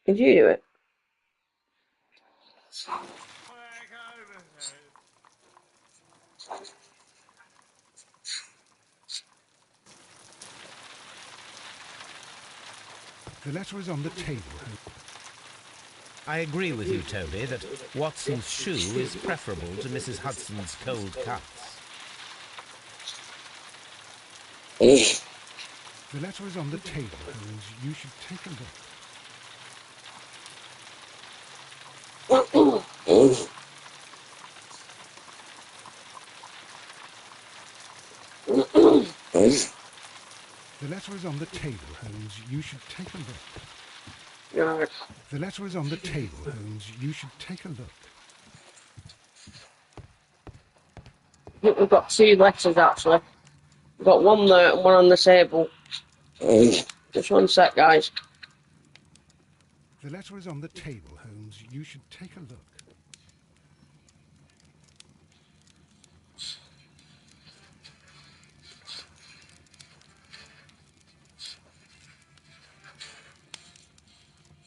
Did you do it? The letter is on the table. I agree with you, Toby, that Watson's shoe is preferable to Mrs. Hudson's cold cuts. The letter is on the table, Holmes. You should take a look. The letter is on the table, Holmes. You should take a look. No. The letter is on the table, Holmes. You should take a look. I think we've got two letters, actually. We've got one there and one on the table. Just one sec, guys. The letter is on the table, Holmes. You should take a look.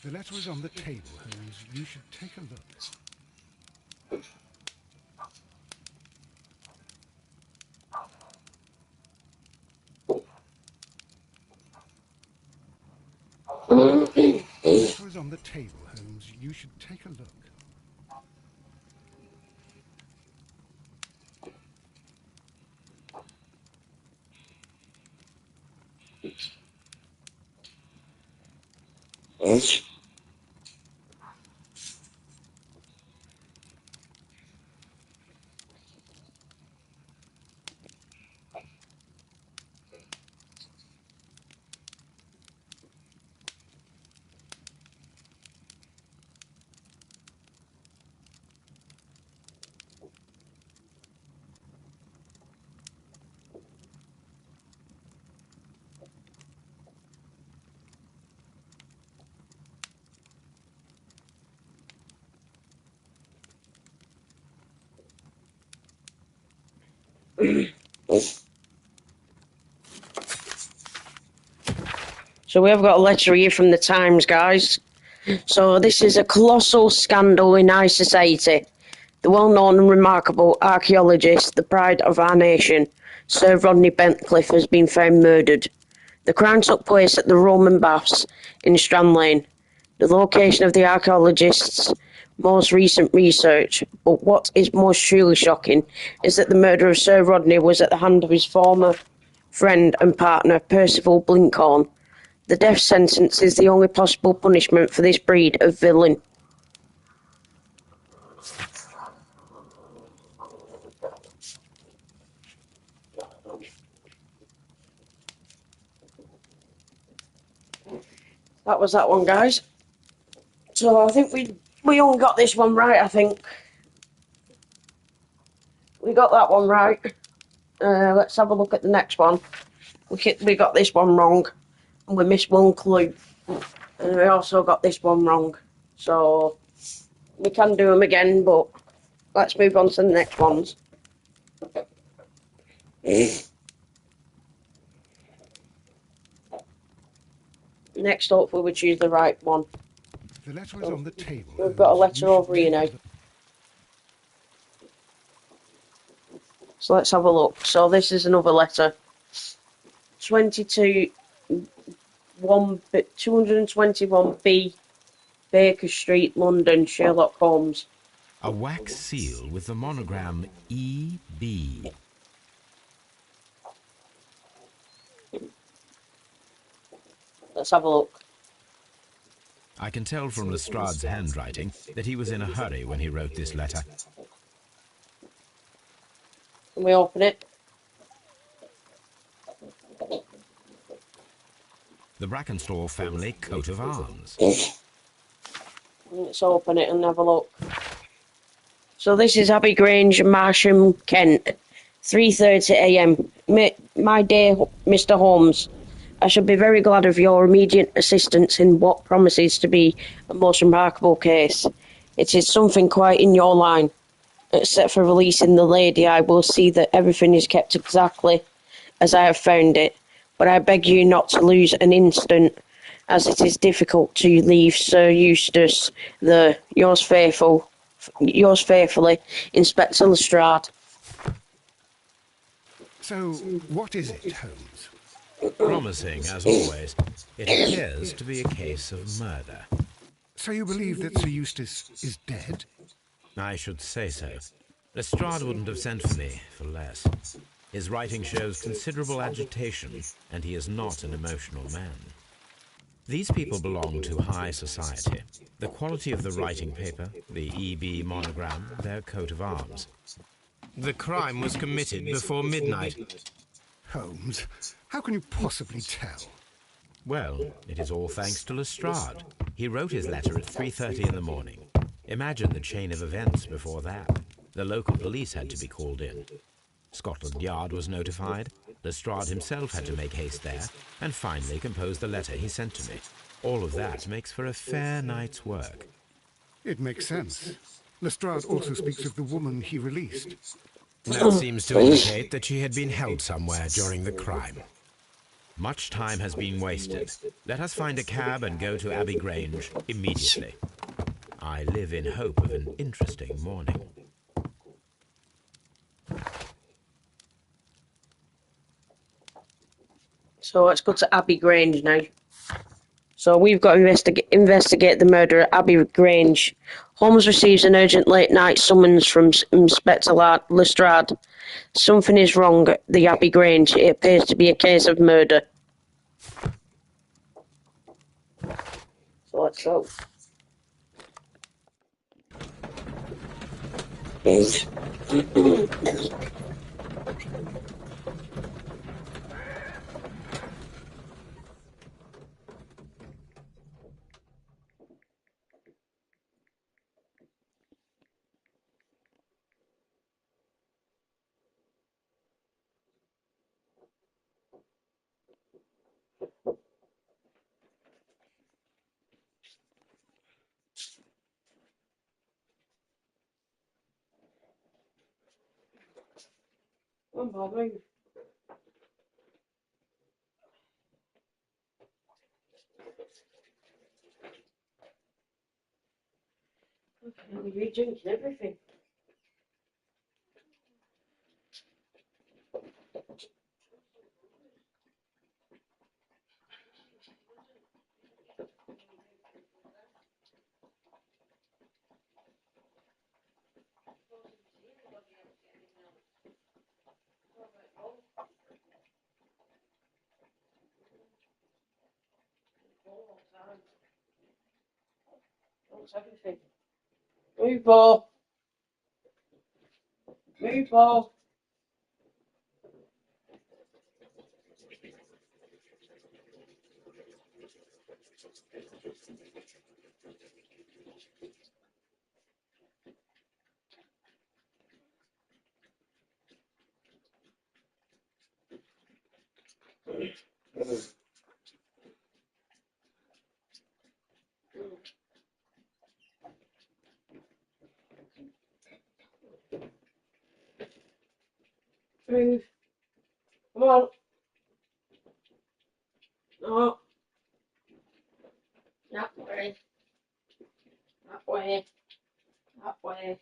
The letter is on the table, Holmes. You should take a look. The letter is on the table, Holmes. You should take a look. So we have got a letter here from the Times, guys. So this is a colossal scandal in high society. The well-known and remarkable archaeologist, the pride of our nation, Sir Rodney Bentcliffe, has been found murdered. The crime took place at the Roman Baths in Strand Lane. The location of the archaeologist's most recent research, but what is most truly shocking is that the murder of Sir Rodney was at the hand of his former friend and partner, Percival Blinkhorn. The death sentence is the only possible punishment for this breed of villain. That was that one, guys. So I think we only got this one right, I think. We got that one right. Let's have a look at the next one. We got this one wrong, and we missed one clue. And we also got this one wrong. So we can do them again, but let's move on to the next ones. Next, hopefully we choose the right one. The letter is on the table. We've got a letter over here now. So let's have a look. So this is another letter. 221B, Baker Street, London, Sherlock Holmes. A wax seal with the monogram E.B. Let's have a look. I can tell from Lestrade's handwriting that he was in a hurry when he wrote this letter. Can we open it? The Brackenstall family coat of arms. Let's open it and have a look. So this is Abbey Grange, Marsham, Kent, 3:30 a.m. My dear Mr. Holmes, I shall be very glad of your immediate assistance in what promises to be a most remarkable case. It is something quite in your line. Except for releasing the lady, I will see that everything is kept exactly as I have found it. But I beg you not to lose an instant, as it is difficult to leave Sir Eustace there. Yours faithfully, Inspector Lestrade. So, what is it, Holmes? Promising, as always, it appears to be a case of murder. So you believe that Sir Eustace is dead? I should say so. Lestrade wouldn't have sent for me for less. His writing shows considerable agitation, and he is not an emotional man. These people belong to high society. The quality of the writing paper, the EB monogram, their coat of arms. The crime was committed before midnight. Holmes, how can you possibly tell? Well, it is all thanks to Lestrade. He wrote his letter at 3:30 in the morning. Imagine the chain of events before that. The local police had to be called in. Scotland Yard was notified. Lestrade himself had to make haste there, and finally compose the letter he sent to me. All of that makes for a fair night's work. It makes sense. Lestrade also speaks of the woman he released. That seems to indicate that she had been held somewhere during the crime. Much time has been wasted. Let us find a cab and go to Abbey Grange immediately. I live in hope of an interesting morning. So let's go to Abbey Grange now. So we've got to investigate the murder at Abbey Grange. Holmes receives an urgent late-night summons from Inspector Lestrade. Something is wrong at the Abbey Grange. It appears to be a case of murder. So let's go. Come on, move. You're drinking everything. Everything. Move, ball. Move, ball. Move. Come on. No. That way. That way. That way.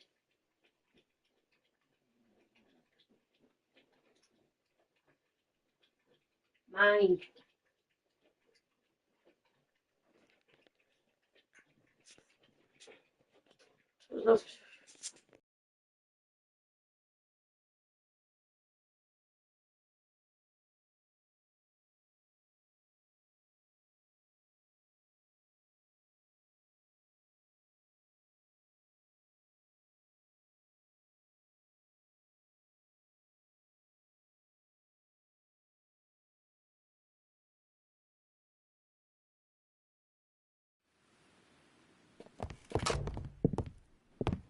Mine. Look.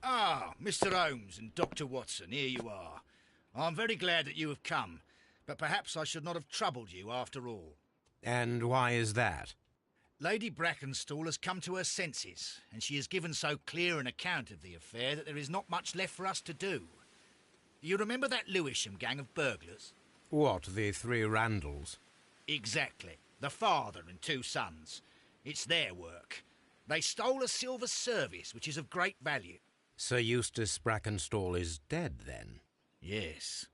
Ah, Mr. Holmes and Dr. Watson, here you are. I'm very glad that you have come, but perhaps I should not have troubled you after all. And why is that? Lady Brackenstall has come to her senses, and she has given so clear an account of the affair that there is not much left for us to do. You remember that Lewisham gang of burglars? What, the three Randalls? Exactly. The father and two sons. It's their work. They stole a silver service, which is of great value. Sir Eustace Brackenstall is dead, then? Yes.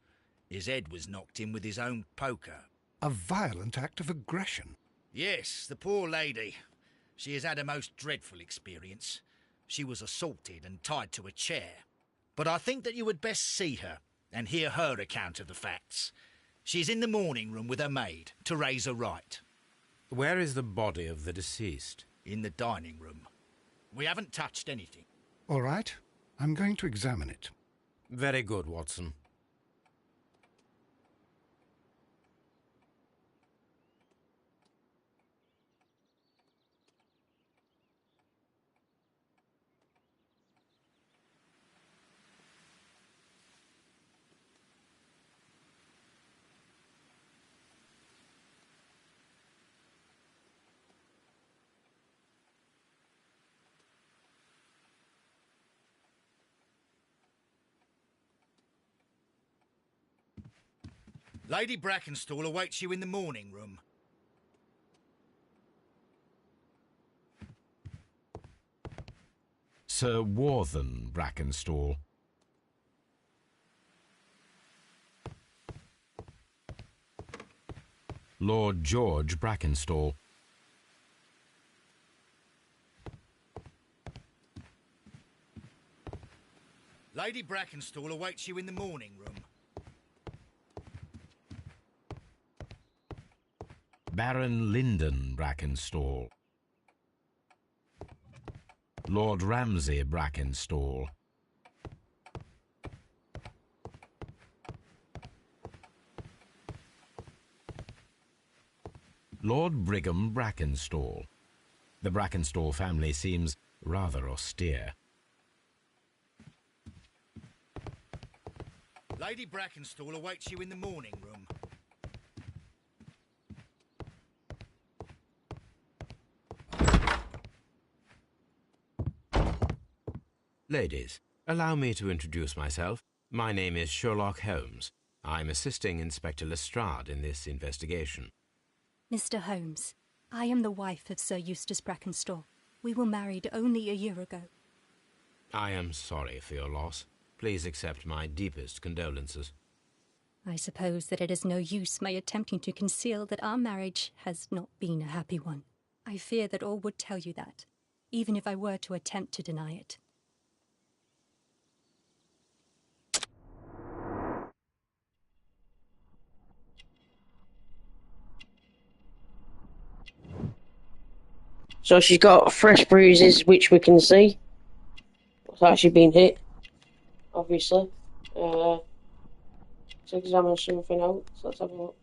His head was knocked in with his own poker. A violent act of aggression. Yes, the poor lady. She has had a most dreadful experience. She was assaulted and tied to a chair. But I think that you would best see her and hear her account of the facts. She's in the morning room with her maid, Teresa Wright. Where is the body of the deceased? In the dining room. We haven't touched anything. All right, I'm going to examine it. Very good, Watson. Lady Brackenstall awaits you in the morning room. Sir Warthen Brackenstall. Lord George Brackenstall. Lady Brackenstall awaits you in the morning room. Baron Lyndon Brackenstall. Lord Ramsay Brackenstall. Lord Brigham Brackenstall. The Brackenstall family seems rather austere. Lady Brackenstall awaits you in the morning room. Ladies, allow me to introduce myself. My name is Sherlock Holmes. I'm assisting Inspector Lestrade in this investigation. Mr. Holmes, I am the wife of Sir Eustace Brackenstall. We were married only a year ago. I am sorry for your loss. Please accept my deepest condolences. I suppose that it is no use my attempting to conceal that our marriage has not been a happy one. I fear that all would tell you that, even if I were to attempt to deny it. So she's got fresh bruises, which we can see. It's actually been hit, obviously. Let's examine something else. Let's have a look.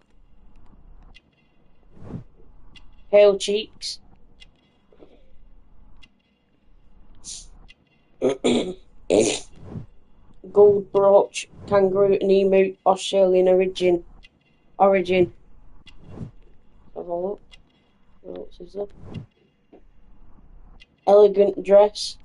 Pale cheeks. Gold brooch, kangaroo and emu, Australian origin. Have a look. What else is there? Elegant dress.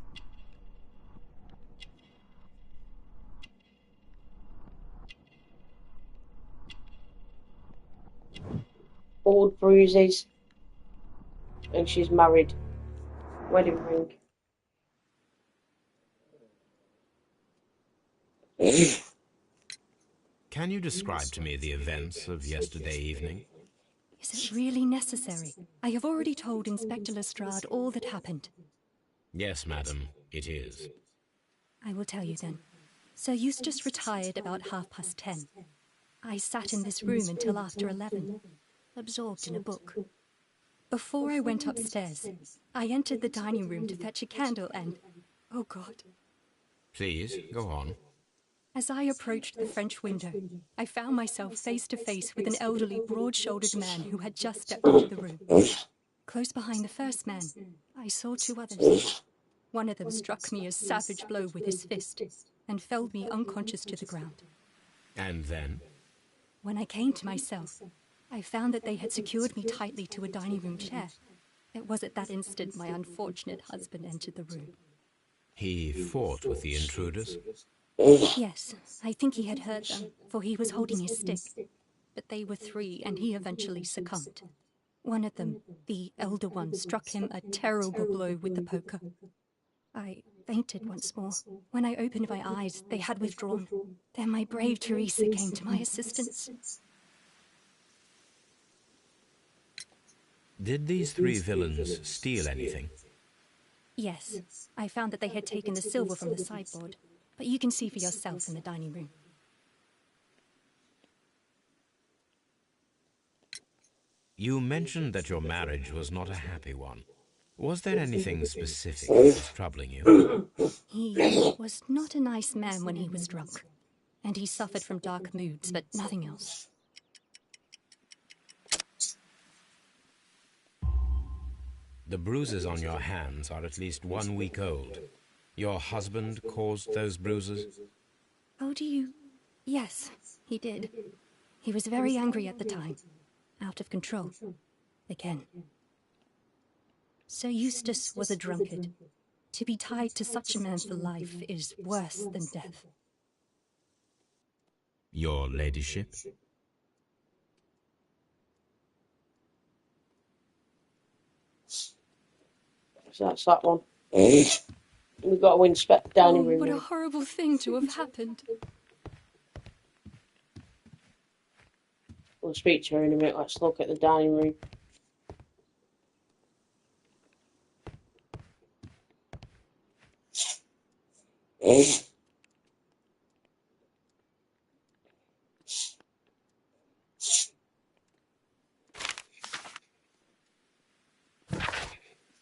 Old bruises. And she's married. Wedding ring. Can you describe to me the events of yesterday evening? Is it really necessary? I have already told Inspector Lestrade all that happened. Yes, madam, it is. I will tell you then. Sir Eustace retired about 10:30. I sat in this room until after 11, absorbed in a book. Before I went upstairs, I entered the dining room to fetch a candle and... oh God. Please, go on. As I approached the French window, I found myself face to face with an elderly, broad-shouldered man who had just stepped into the room. Close behind the first man, I saw two others. One of them struck me a savage blow with his fist and felled me unconscious to the ground. And then? When I came to myself, I found that they had secured me tightly to a dining room chair. It was at that instant my unfortunate husband entered the room. He fought with the intruders? Yes, I think he had hurt them, for he was holding his stick. But they were 3, and he eventually succumbed. One of them, the elder one, struck him a terrible blow with the poker. I fainted once more. When I opened my eyes, they had withdrawn. Then my brave Teresa came to my assistance. Did these 3 villains steal anything? Yes, I found that they had taken the silver from the sideboard, but you can see for yourself in the dining room. You mentioned that your marriage was not a happy one. Was there anything specific that was troubling you? He was not a nice man when he was drunk, and he suffered from dark moods, but nothing else. The bruises on your hands are at least 1 week old. Your husband caused those bruises? Oh, do you... Yes, he did. He was very angry at the time. Out of control. Again. Sir Eustace was a drunkard. To be tied to such a man for life is worse than death. Your ladyship? So that's that one. We've got to inspect the dining room. What a horrible thing to have happened. We'll speak to her in a minute. Let's look at the dining room.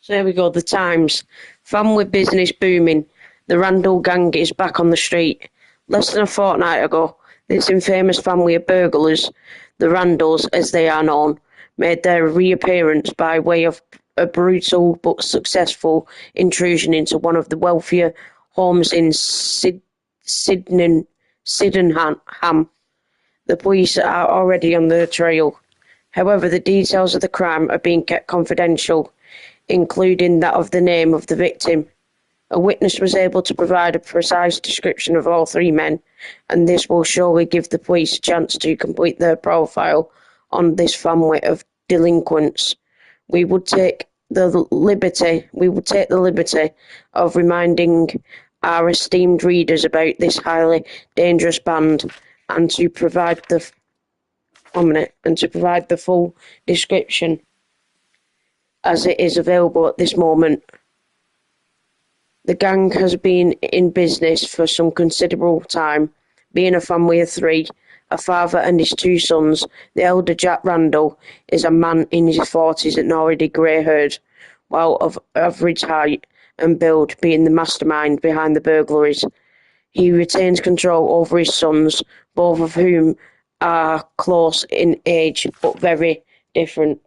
So there we go, the Times. Family business booming. The Randall gang is back on the street. Less than a fortnight ago, this infamous family of burglars, the Randalls as they are known, made their reappearance by way of a brutal but successful intrusion into one of the wealthier homes in Sydenham. The police are already on their trail. However, the details of the crime are being kept confidential, including that of the name of the victim. A witness was able to provide a precise description of all 3 men, and this will surely give the police a chance to complete their profile on this family of delinquents. We would take the liberty of reminding our esteemed readers about this highly dangerous band, and to provide the full description as it is available at this moment. The gang has been in business for some considerable time, being a family of 3, a father and his 2 sons. The elder, Jack Randall, is a man in his 40s and already grey-haired, while of average height and build, being the mastermind behind the burglaries. He retains control over his sons, both of whom are close in age but very different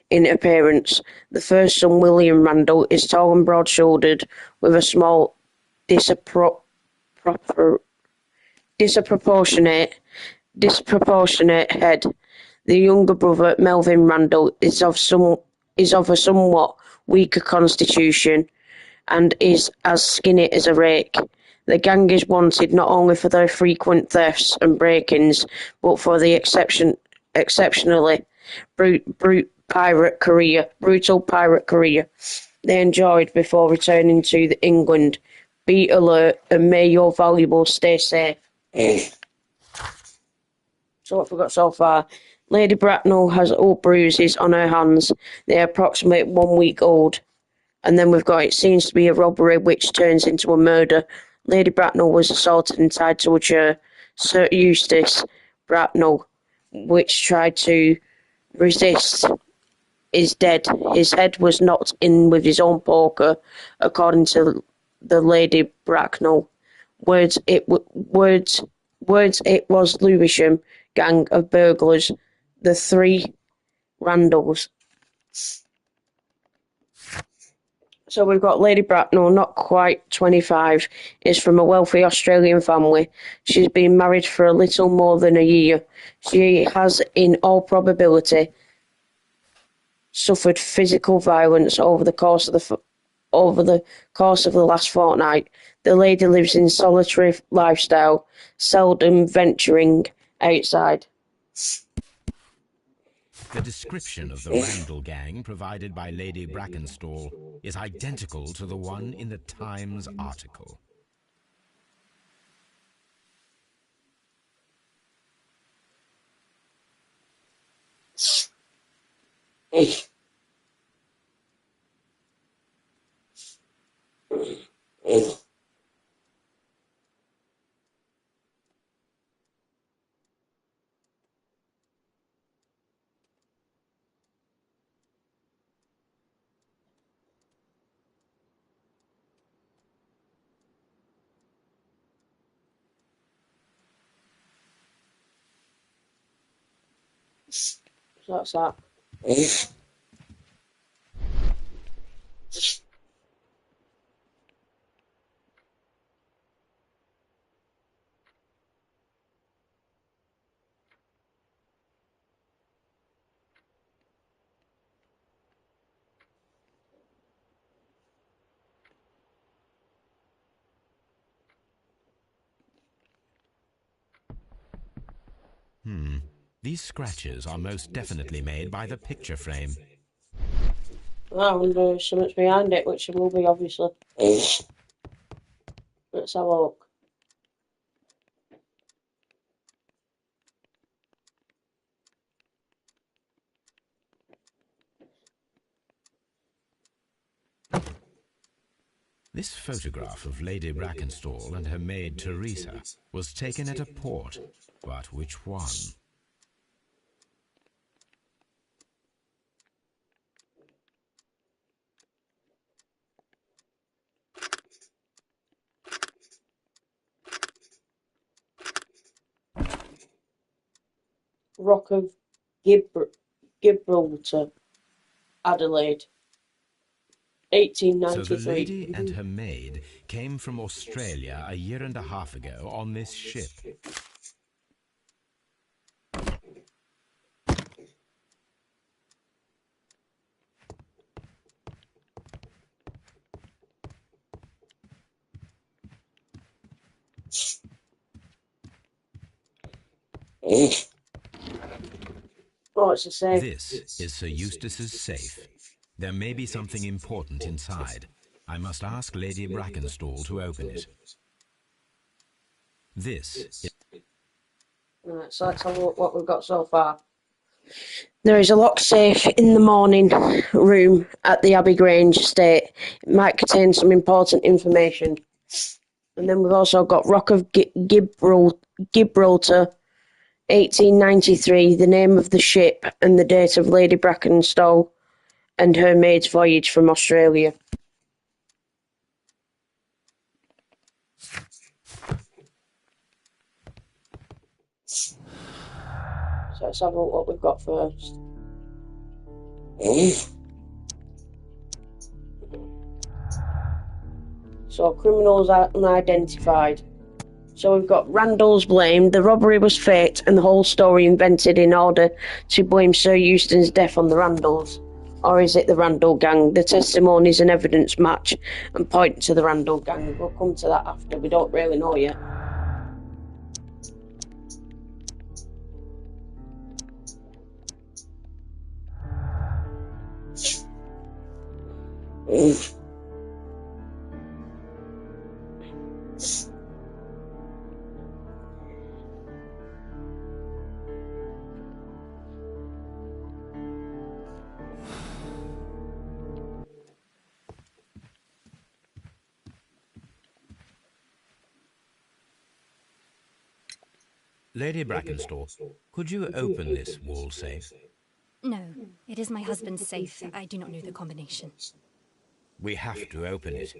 in appearance. The first son, William Randall, is tall and broad-shouldered, with a small, disproportionate head. The younger brother, Melvin Randall, is of a somewhat weaker constitution and is as skinny as a rake. The gang is wanted not only for their frequent thefts and break-ins, but for the exceptionally brutal pirate career they enjoyed before returning to England. Be alert and may your valuables stay safe. So what have we got so far? Lady Bracknell has old bruises on her hands. They are approximately 1 week old. And then we've got, it seems to be a robbery which turns into a murder. Lady Bracknell was assaulted and tied to a chair. Sir Eustace Bracknell, which tried to resist, is dead. His head was knocked in with his own poker, according to the Lady Bracknell. Words it was Lewisham gang of burglars, the 3 Randalls. So we've got Lady Bracknell, not quite 25, is from a wealthy Australian family. She's been married for a little more than a year. She has, in all probability, suffered physical violence over the course of the last fortnight. The lady lives in solitary lifestyle, seldom venturing outside. The description of the Randall gang provided by Lady Brackenstall is identical to the one in the Times article. So that's that. These scratches are most definitely made by the picture frame. I wonder if something's behind it, which it will be, obviously. Let's have a look. This photograph of Lady Brackenstall and her maid Teresa was taken at a port, but which one? Rock of Gibraltar, Adelaide, So 1893. the lady and her maid came from Australia a year and a half ago on this ship. Oh, it's a safe. This is Sir Eustace's safe. There may be something important inside. I must ask Lady Brackenstall to open it. This is... Right, so let's have a look what we've got so far. There is a locked safe in the morning room at the Abbey Grange estate. It might contain some important information. And then we've also got Rock of Gibraltar, 1893, the name of the ship and the date of Lady Brackenstall and her maid's voyage from Australia. So let's have a look what we've got first. So criminals are unidentified. So we've got Randall's blamed, the robbery was faked and the whole story invented in order to blame Sir Eustace's death on the Randalls. Or is it the Randall gang? The testimonies and evidence match and point to the Randall gang. We'll come to that after, we don't really know yet. Lady Brackenstall, could you open this wall safe? No, it is my husband's safe. I do not know the combination. We have to open it.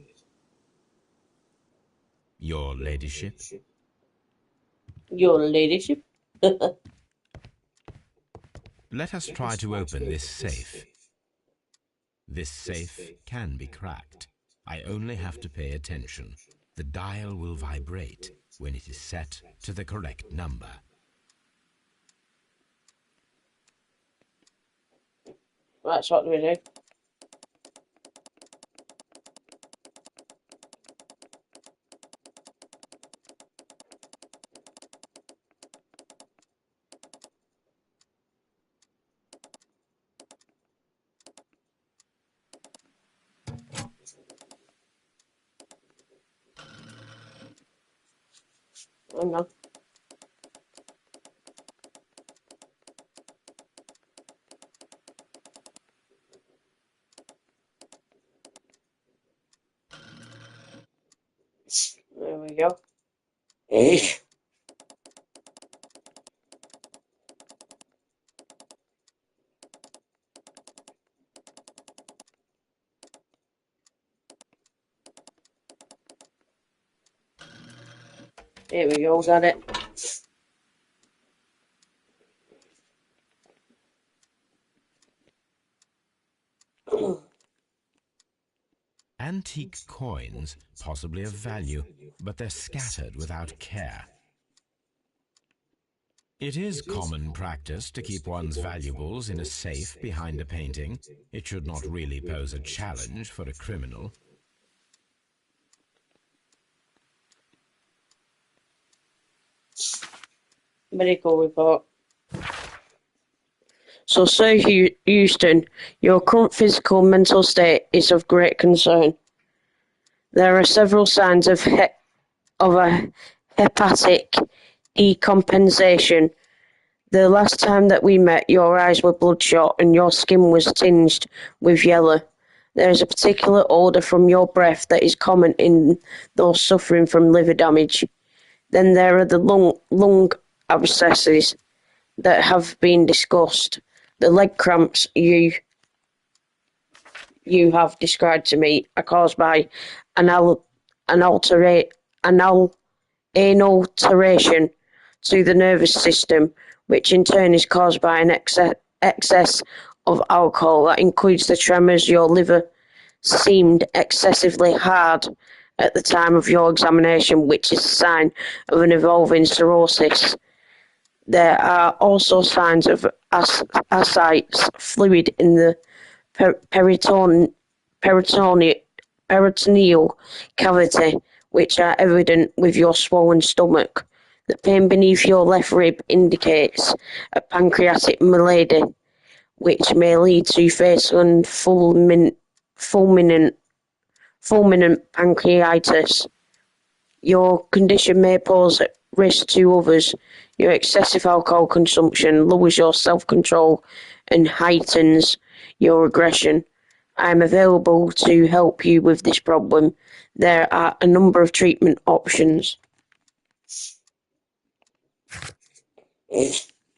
Your ladyship? Your ladyship? Let us try to open this safe. This safe can be cracked. I only have to pay attention. The dial will vibrate when it is set to the correct number. Right, so what do we do? Hang on. There we go. Here we go, got it. Antique coins, possibly of value, but they're scattered without care. It is common practice to keep one's valuables in a safe behind a painting. It should not really pose a challenge for a criminal. Medical report. So, Sir Houston, your current physical and mental state is of great concern. There are several signs of a hepatic decompensation. The last time that we met, your eyes were bloodshot and your skin was tinged with yellow. There is a particular odour from your breath that is common in those suffering from liver damage. Then there are the lung abscesses that have been discussed. The leg cramps you have described to me are caused by an alteration to the nervous system, which in turn is caused by an excess of alcohol. That includes the tremors. Your liver seemed excessively hard at the time of your examination, which is a sign of an evolving cirrhosis. There are also signs of ascites fluid in the peritoneal cavity, which are evident with your swollen stomach. The pain beneath your left rib indicates a pancreatic malady, which may lead to fatal and fulminant pancreatitis. Your condition may pose risk to others. Your excessive alcohol consumption lowers your self-control and heightens your aggression. I am available to help you with this problem. There are a number of treatment options.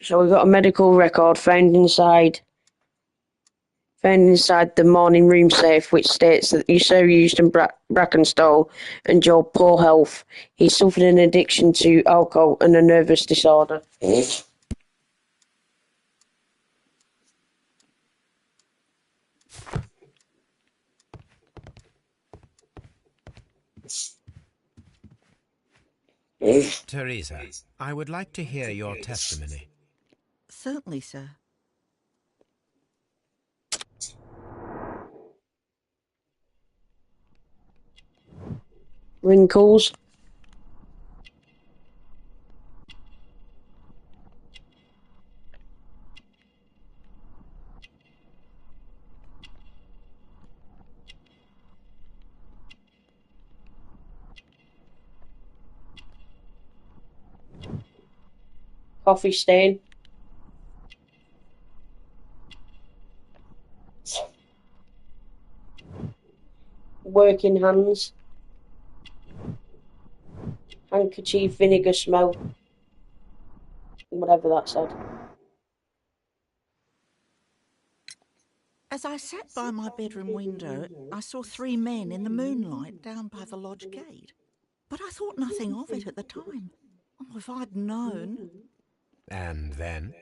So we've got a medical record found inside the morning room safe, which states that Sir Houston Brackenstall endured poor health. He suffered an addiction to alcohol and a nervous disorder. Teresa, I would like to hear your testimony. Certainly, sir. Wrinkles. Coffee stain. Working hands. Handkerchief vinegar smell. Whatever that said. As I sat by my bedroom window, I saw 3 men in the moonlight down by the lodge gate. But I thought nothing of it at the time. Oh, if I'd known. And then?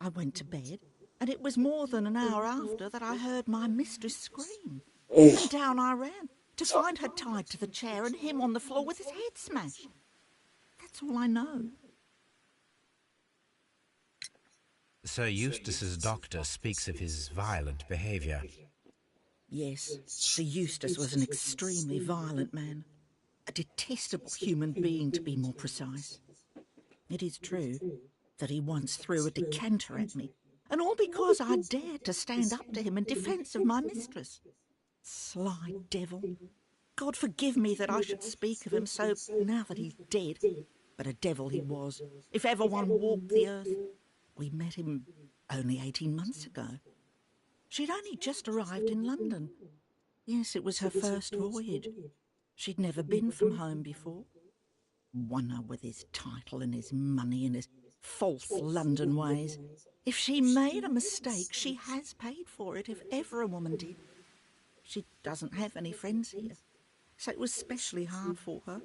I went to bed, and it was more than an hour after that I heard my mistress scream. And down I ran, to find her tied to the chair and him on the floor with his head smashed. That's all I know. Sir Eustace's doctor speaks of his violent behaviour. Yes, Sir Eustace was an extremely violent man. A detestable human being, to be more precise. It is true that he once threw a decanter at me, and all because I dared to stand up to him in defence of my mistress. Sly devil. God forgive me that I should speak of him so now that he's dead. But a devil he was, if ever one walked the earth. We met him only 18 months ago. She'd only just arrived in London. Yes, it was her first voyage. She'd never been from home before. Wonder with his title and his money and his false London ways. If she made a mistake, she has paid for it, if ever a woman did. She doesn't have any friends here, so it was specially hard for her.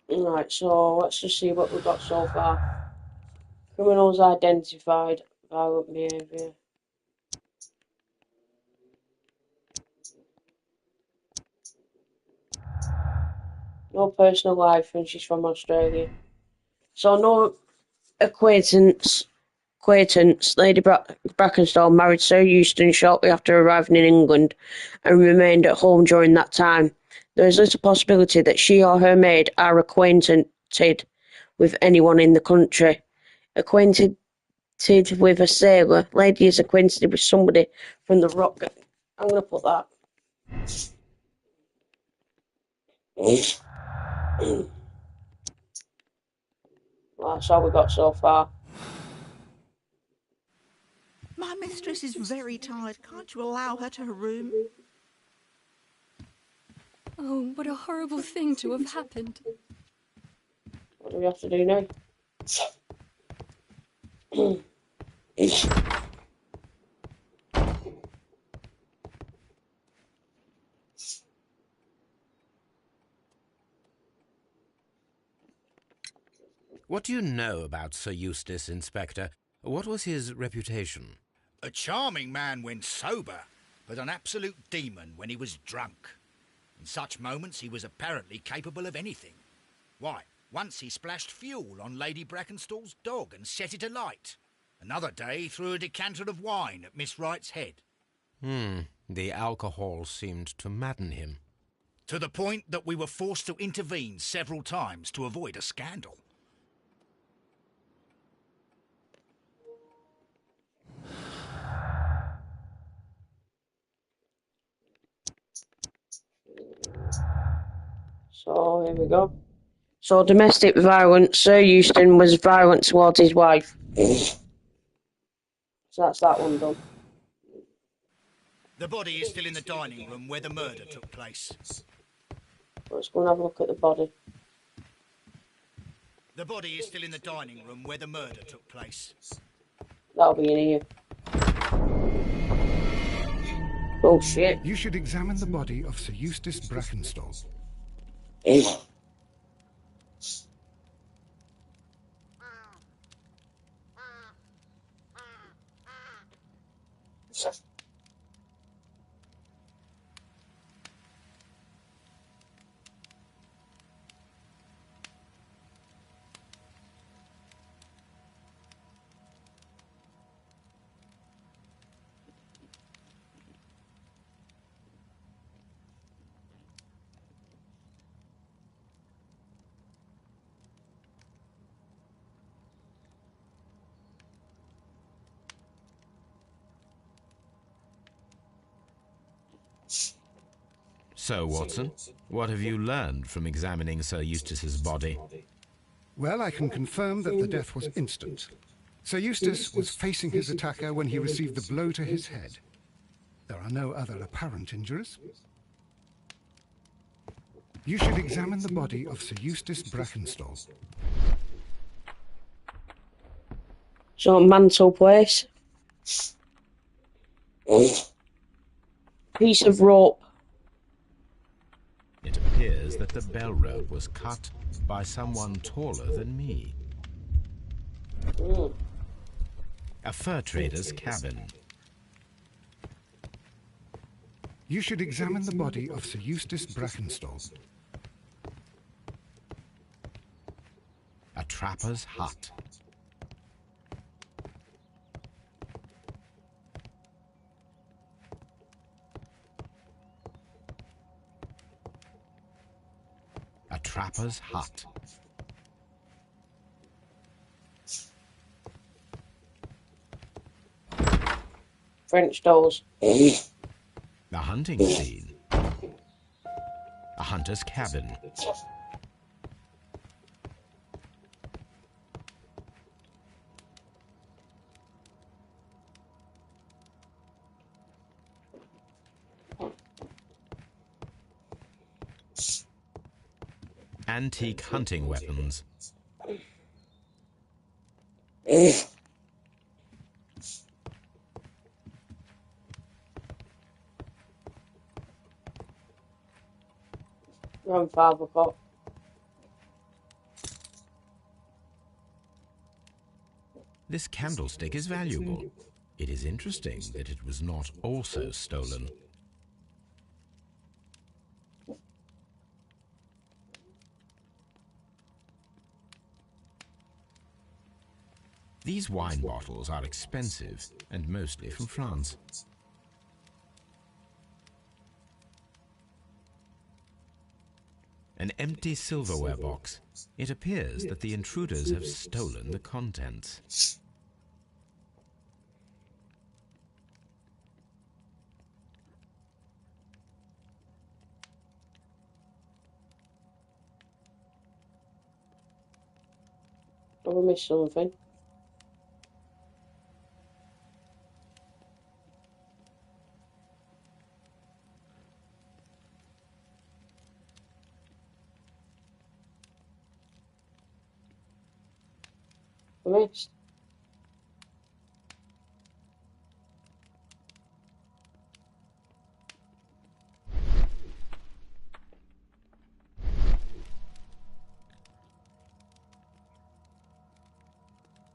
Right, so let's just see what we've got so far. Criminals identified, violent behaviour. No personal life, and she's from Australia. So no acquaintance. Lady Brackenstall married Sir Eustace shortly after arriving in England and remained at home during that time. There is little possibility that she or her maid are acquainted with anyone in the country. Acquainted with a sailor. Lady is acquainted with somebody from the rock. I'm going to put that. Well, that's all we got so far. My mistress is very tired. Can't you allow her to her room? Oh, what a horrible thing to have happened. What do we have to do now? What do you know about Sir Eustace, Inspector? What was his reputation? A charming man when sober, but an absolute demon when he was drunk. In such moments he was apparently capable of anything. Why, once he splashed fuel on Lady Brackenstall's dog and set it alight. Another day he threw a decanter of wine at Miss Wright's head. The alcohol seemed to madden him. To the point that we were forced to intervene several times to avoid a scandal. So here we go. So domestic violence. Sir Eustace was violent towards his wife. So that's that one done. The body is still in the dining room where the murder took place. Let's go and have a look at the body. The body is still in the dining room where the murder took place. That'll be in here. Oh shit. You should examine the body of Sir Eustace Brackenstall. So, Watson, what have you learned from examining Sir Eustace's body? Well, I can confirm that the death was instant. Sir Eustace was facing his attacker when he received the blow to his head. There are no other apparent injuries. You should examine the body of Sir Eustace Brackenstall. So, mantle place. Piece of rope. It appears that the bell rope was cut by someone taller than me. A fur trader's cabin. You should examine the body of Sir Eustace Brackenstall. A trapper's hut. A trapper's hut. French dolls. A hunting scene. A hunter's cabin. Antique hunting weapons. Grandfather clock. This candlestick is valuable. It is interesting that it was not also stolen. These wine bottles are expensive and mostly from France. An empty silverware box. It appears that the intruders have stolen the contents. Have I missed something? I missed.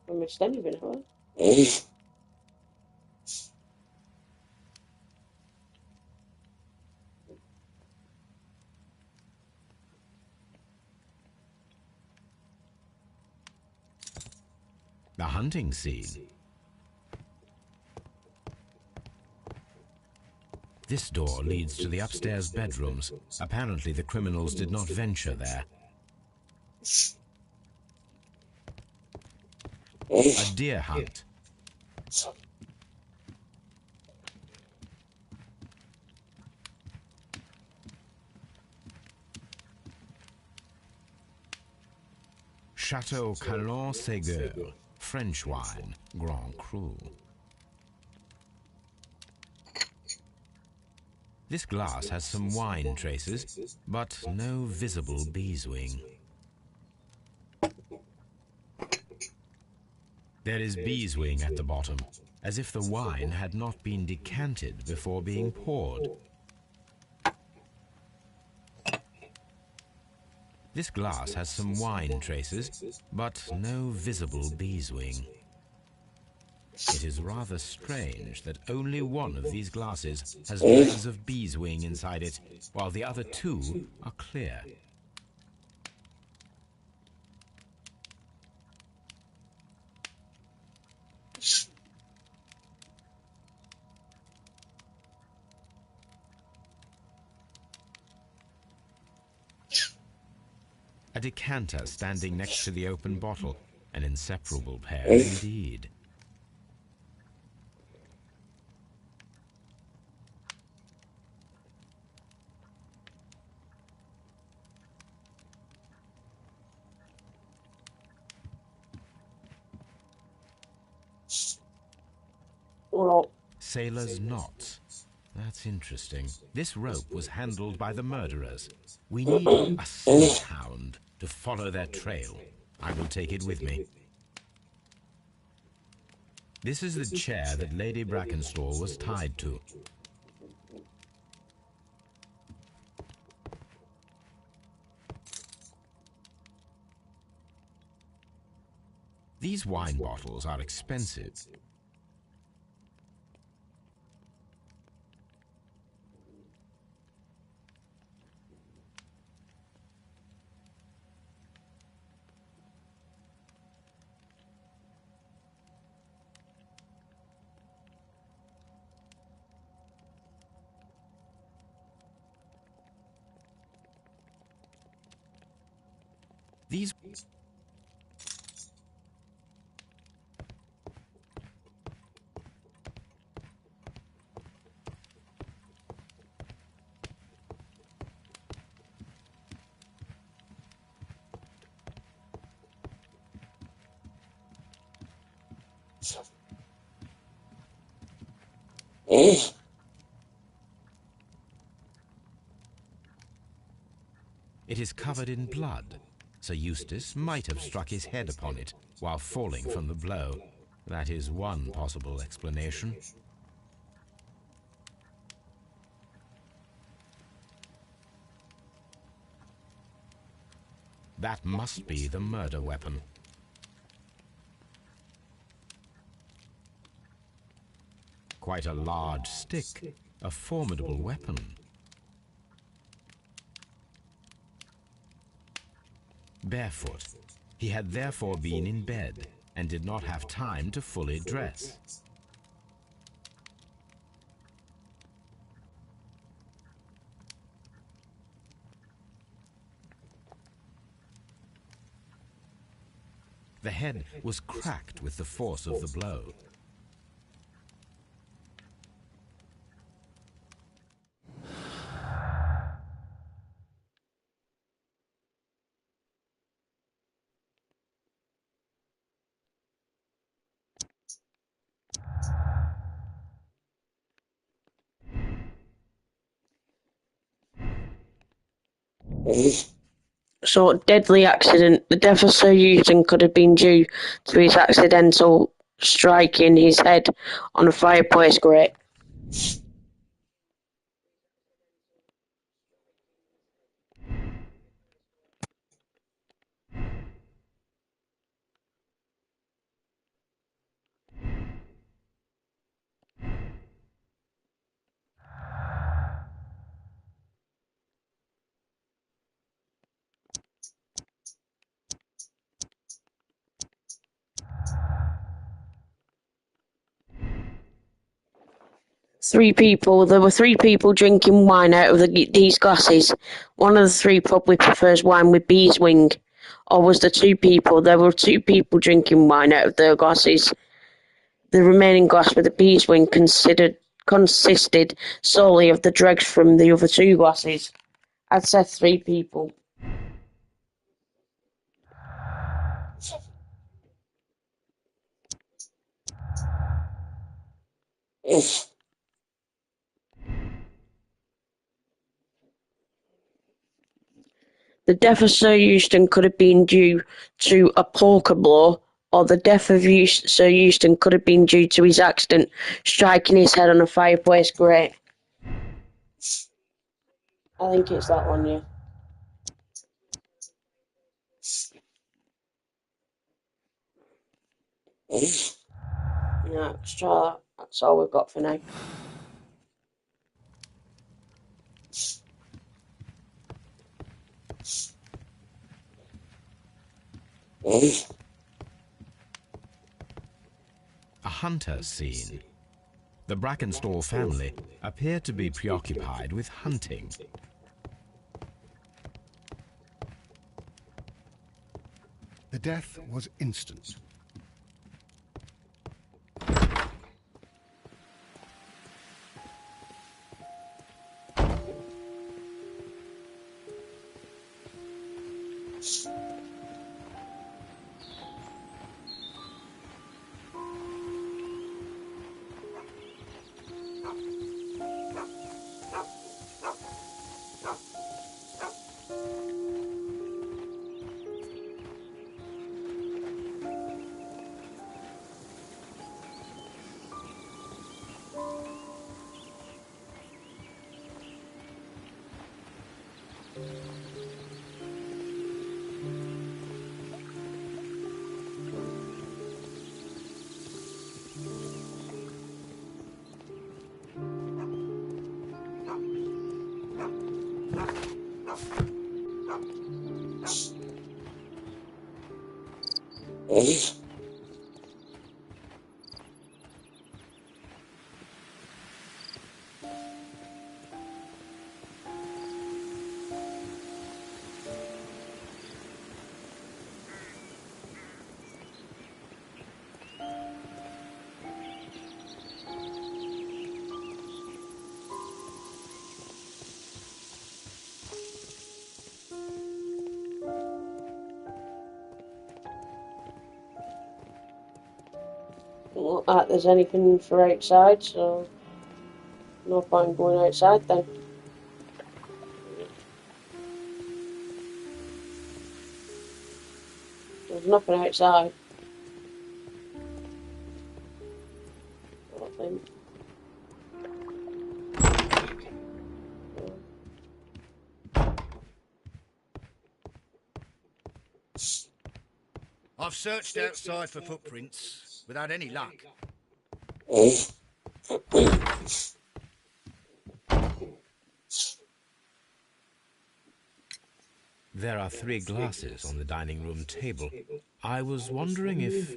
I missed anything, have I? The hunting scene. This door leads to the upstairs bedrooms. Apparently the criminals did not venture there. A deer hunt. Chateau Calon-Ségur, French wine, Grand Cru. This glass has some wine traces, but no visible beeswing. There is beeswing at the bottom, as if the wine had not been decanted before being poured. This glass has some wine traces, but no visible beeswing. It is rather strange that only one of these glasses has drops of beeswing inside it, while the other two are clear. A decanter standing next to the open bottle, an inseparable pair indeed. Well, Sailor's knots. That's interesting. This rope was handled by the murderers. We need a scent hound to follow their trail. I will take it with me. This is the chair that Lady Brackenstall was tied to. These wine bottles are expensive. These It is covered in blood. Sir Eustace might have struck his head upon it while falling from the blow. That is one possible explanation. That must be the murder weapon. Quite a large stick, a formidable weapon. Barefoot, he had therefore been in bed and did not have time to fully dress. The head was cracked with the force of the blow. so, deadly accident. The death of Sir Eustace could have been due to his accidental striking his head on a fireplace grate. There were three people drinking wine out of these glasses. One of the three probably prefers wine with beeswing. Or was there two people? There were two people drinking wine out of their glasses. The remaining glass with the beeswing consisted solely of the dregs from the other two glasses. I'd said three people. The death of Sir Eustace could have been due to a poker blow, or the death of Sir Eustace could have been due to his accident striking his head on a fireplace grate. I think it's that one, yeah. Yeah, let's try that. That's all we've got for now. A hunter scene. The Brackenstall family appear to be preoccupied with hunting. The death was instant. Doesn't look like there's anything for outside, so no point going outside then. There's nothing outside. I don't think. I've searched outside for footprints without any luck. There are 3 glasses on the dining room table. I was wondering if...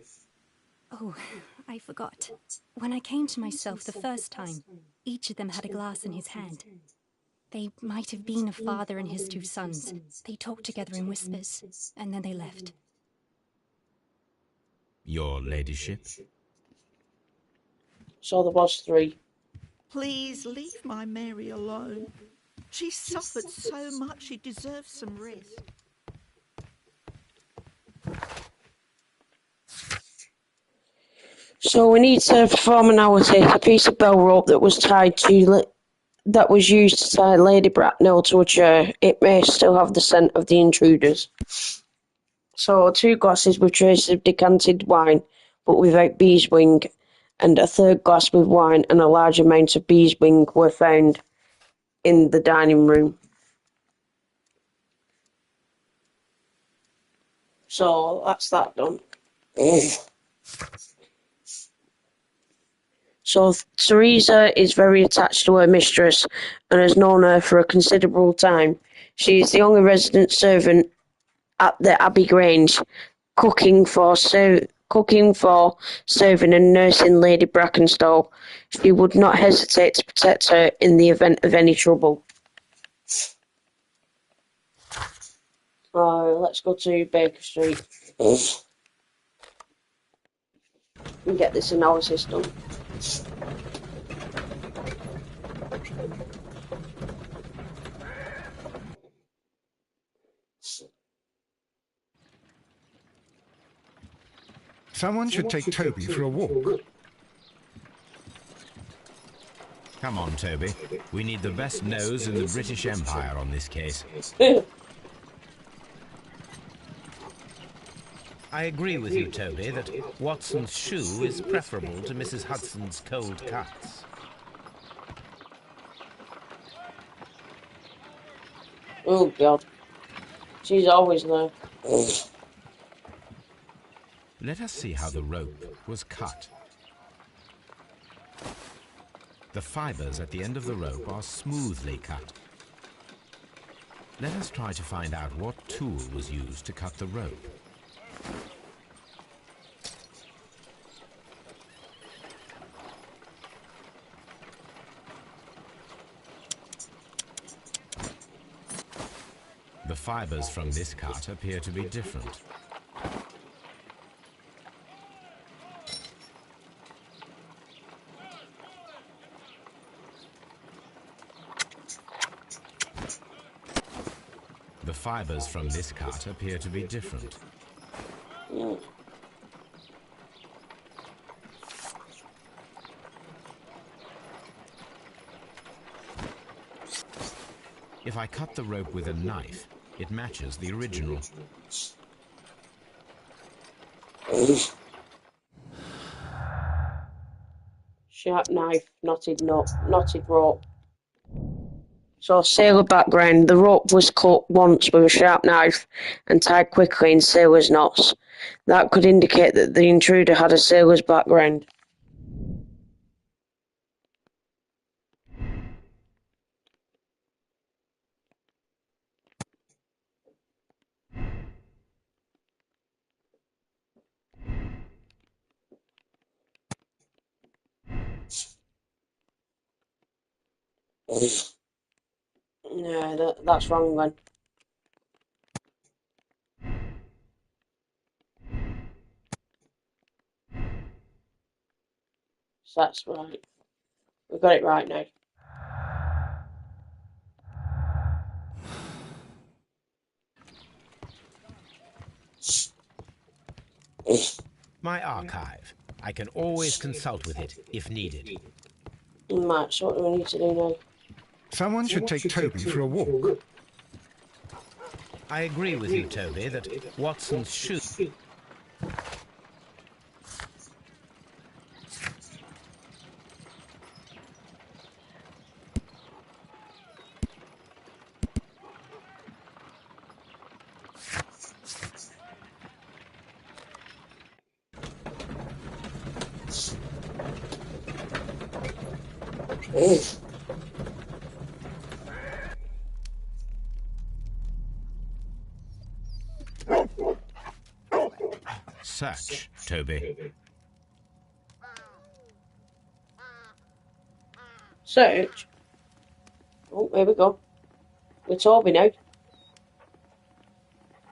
Oh, I forgot. When I came to myself the first time, each of them had a glass in his hand. They might have been a father and his 2 sons. They talked together in whispers, and then they left. Your ladyship? So there was 3. Please leave my Mary alone. She's suffered so much, she deserves some rest. So we need to perform analysis. A piece of bell rope that was used to tie Lady Bracknell to a chair. It may still have the scent of the intruders. So 2 glasses with traces of decanted wine, but without beeswing, and a 3rd glass with wine and a large amount of beeswing were found in the dining room. So that's that done. So Theresa is very attached to her mistress and has known her for a considerable time. She is the only resident servant at the Abbey Grange, cooking for, serving and nursing Lady Brackenstall. She would not hesitate to protect her in the event of any trouble. Let's go to Baker Street and get this analysis done. Someone should take Toby for a walk. Come on, Toby. We need the best nose in the British Empire on this case. I agree with you, Toby, that Watson's shoe is preferable to Mrs. Hudson's cold cuts. Oh, God. She's always there. Let us see how the rope was cut. The fibers at the end of the rope are smoothly cut. Let us try to find out what tool was used to cut the rope. The fibers from this cut appear to be different. The fibers from this cut appear to be different. If I cut the rope with a knife, it matches the original. Sharp knife, knotted rope. So sailor background. The rope was cut once with a sharp knife and tied quickly in sailor's knots. That could indicate that the intruder had a sailor's background. No, that's wrong then. So that's right. We've got it right now. My archive. I can always consult with it if needed. Max, what do we need to do now? Someone should take Toby for a walk. I agree with you, Toby, that Watson's shoe... Search, Toby. Search. Oh, here we go. We're Toby now.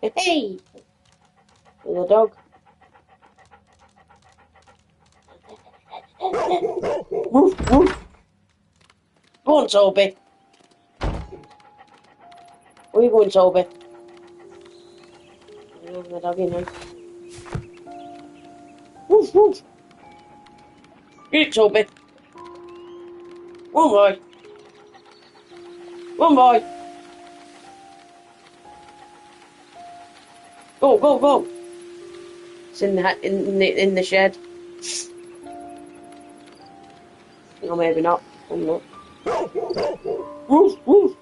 Hey! There's a dog. Woof, woof. Go on, Toby. Where are you going, Toby? The dog in now. Woof, woof. Get it, Toby. One boy. One boy. Go, go, go. It's in the shed. No, maybe not. I'm not. Woof, woof.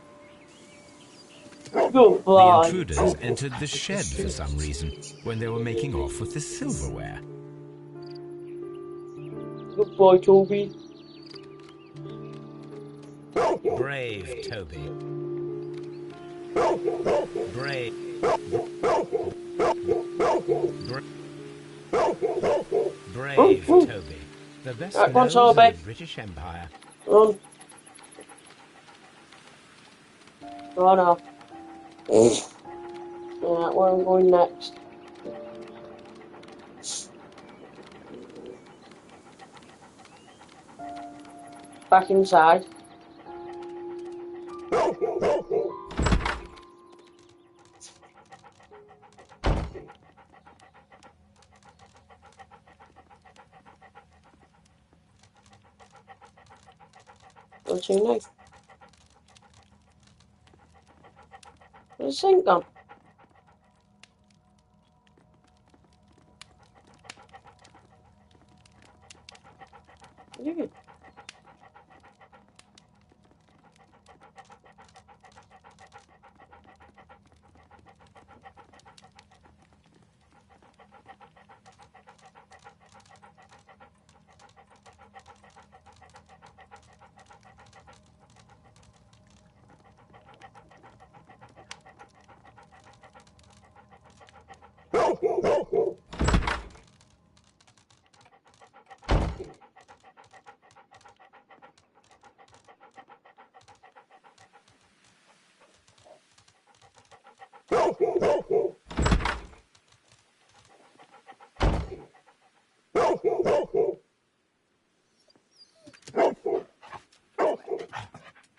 Good The boy. intruders entered the shed for some reason when they were making off with the silverware. Good boy, Toby. Brave Toby. Brave. Brave Toby. The best Right, go on, nose in Toby. the British Empire. Run. Run off. Alright, where am I going next? Back inside. Where to now? Where's the sink gone? What are you doing?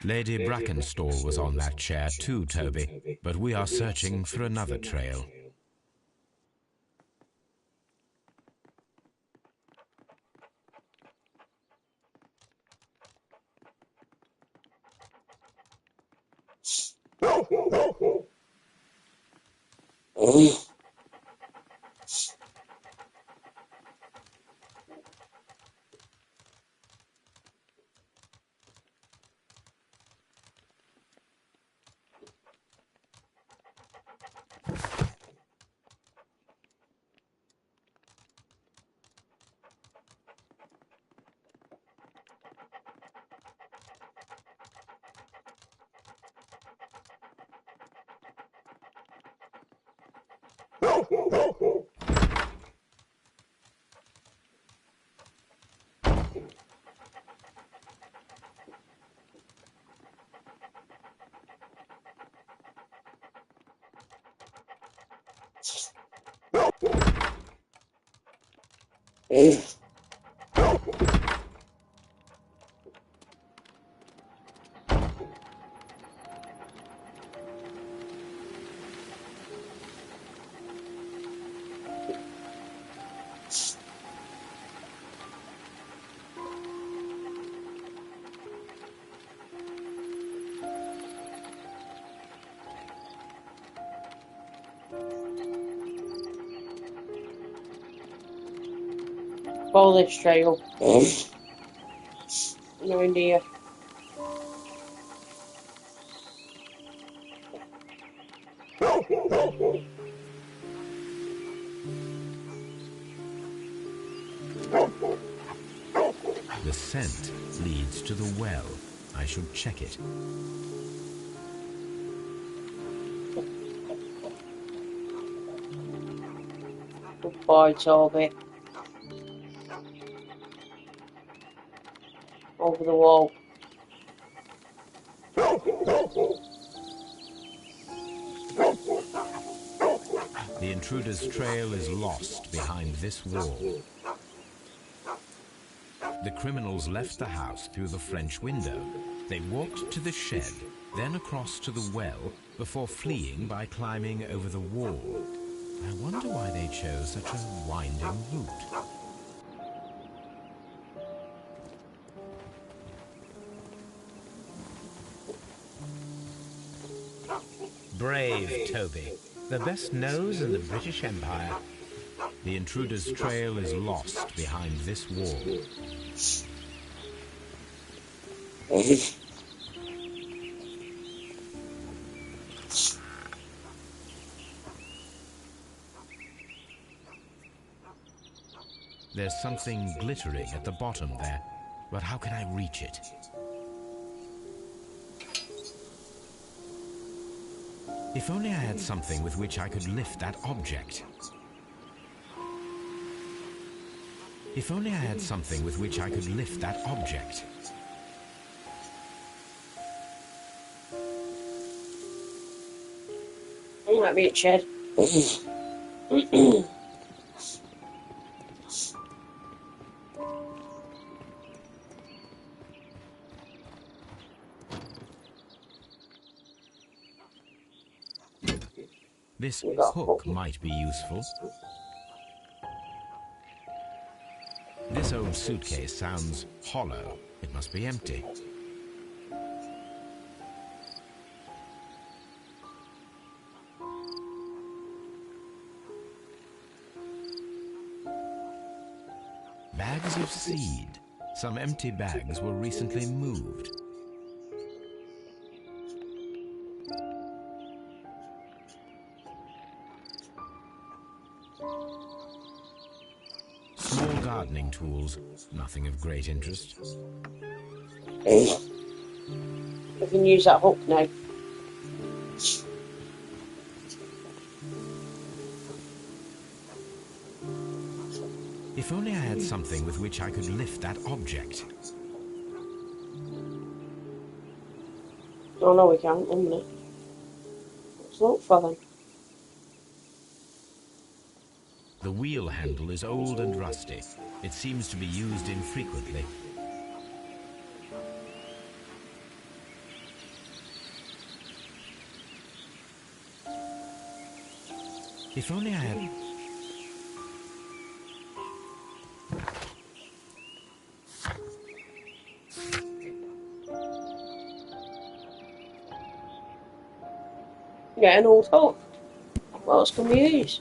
Lady Brackenstall was on that chair too, Toby, but we are searching for another trail. Follow this trail. No idea. The scent leads to the well. I should check it. Good boy, Toby. Over the wall. The intruder's trail is lost behind this wall. The criminals left the house through the French window. They walked to the shed, then across to the well, before fleeing by climbing over the wall. I wonder why they chose such a winding route. Brave Toby, the best nose in the British Empire. The intruder's trail is lost behind this wall. There's something glittering at the bottom there, but how can I reach it? If only I had something with which I could lift that object. If only I had something with which I could lift that object. Might be a shed. This hook might be useful. This old suitcase sounds hollow. It must be empty. Bags of seed. Some empty bags were recently moved. Small gardening tools, nothing of great interest. We can use that hook now. If only I had something with which I could lift that object. Oh no, we can't, isn't it? Let's look for them. The wheel handle is old and rusty. It seems to be used infrequently. If only I had... Get an old hook. What else can we use?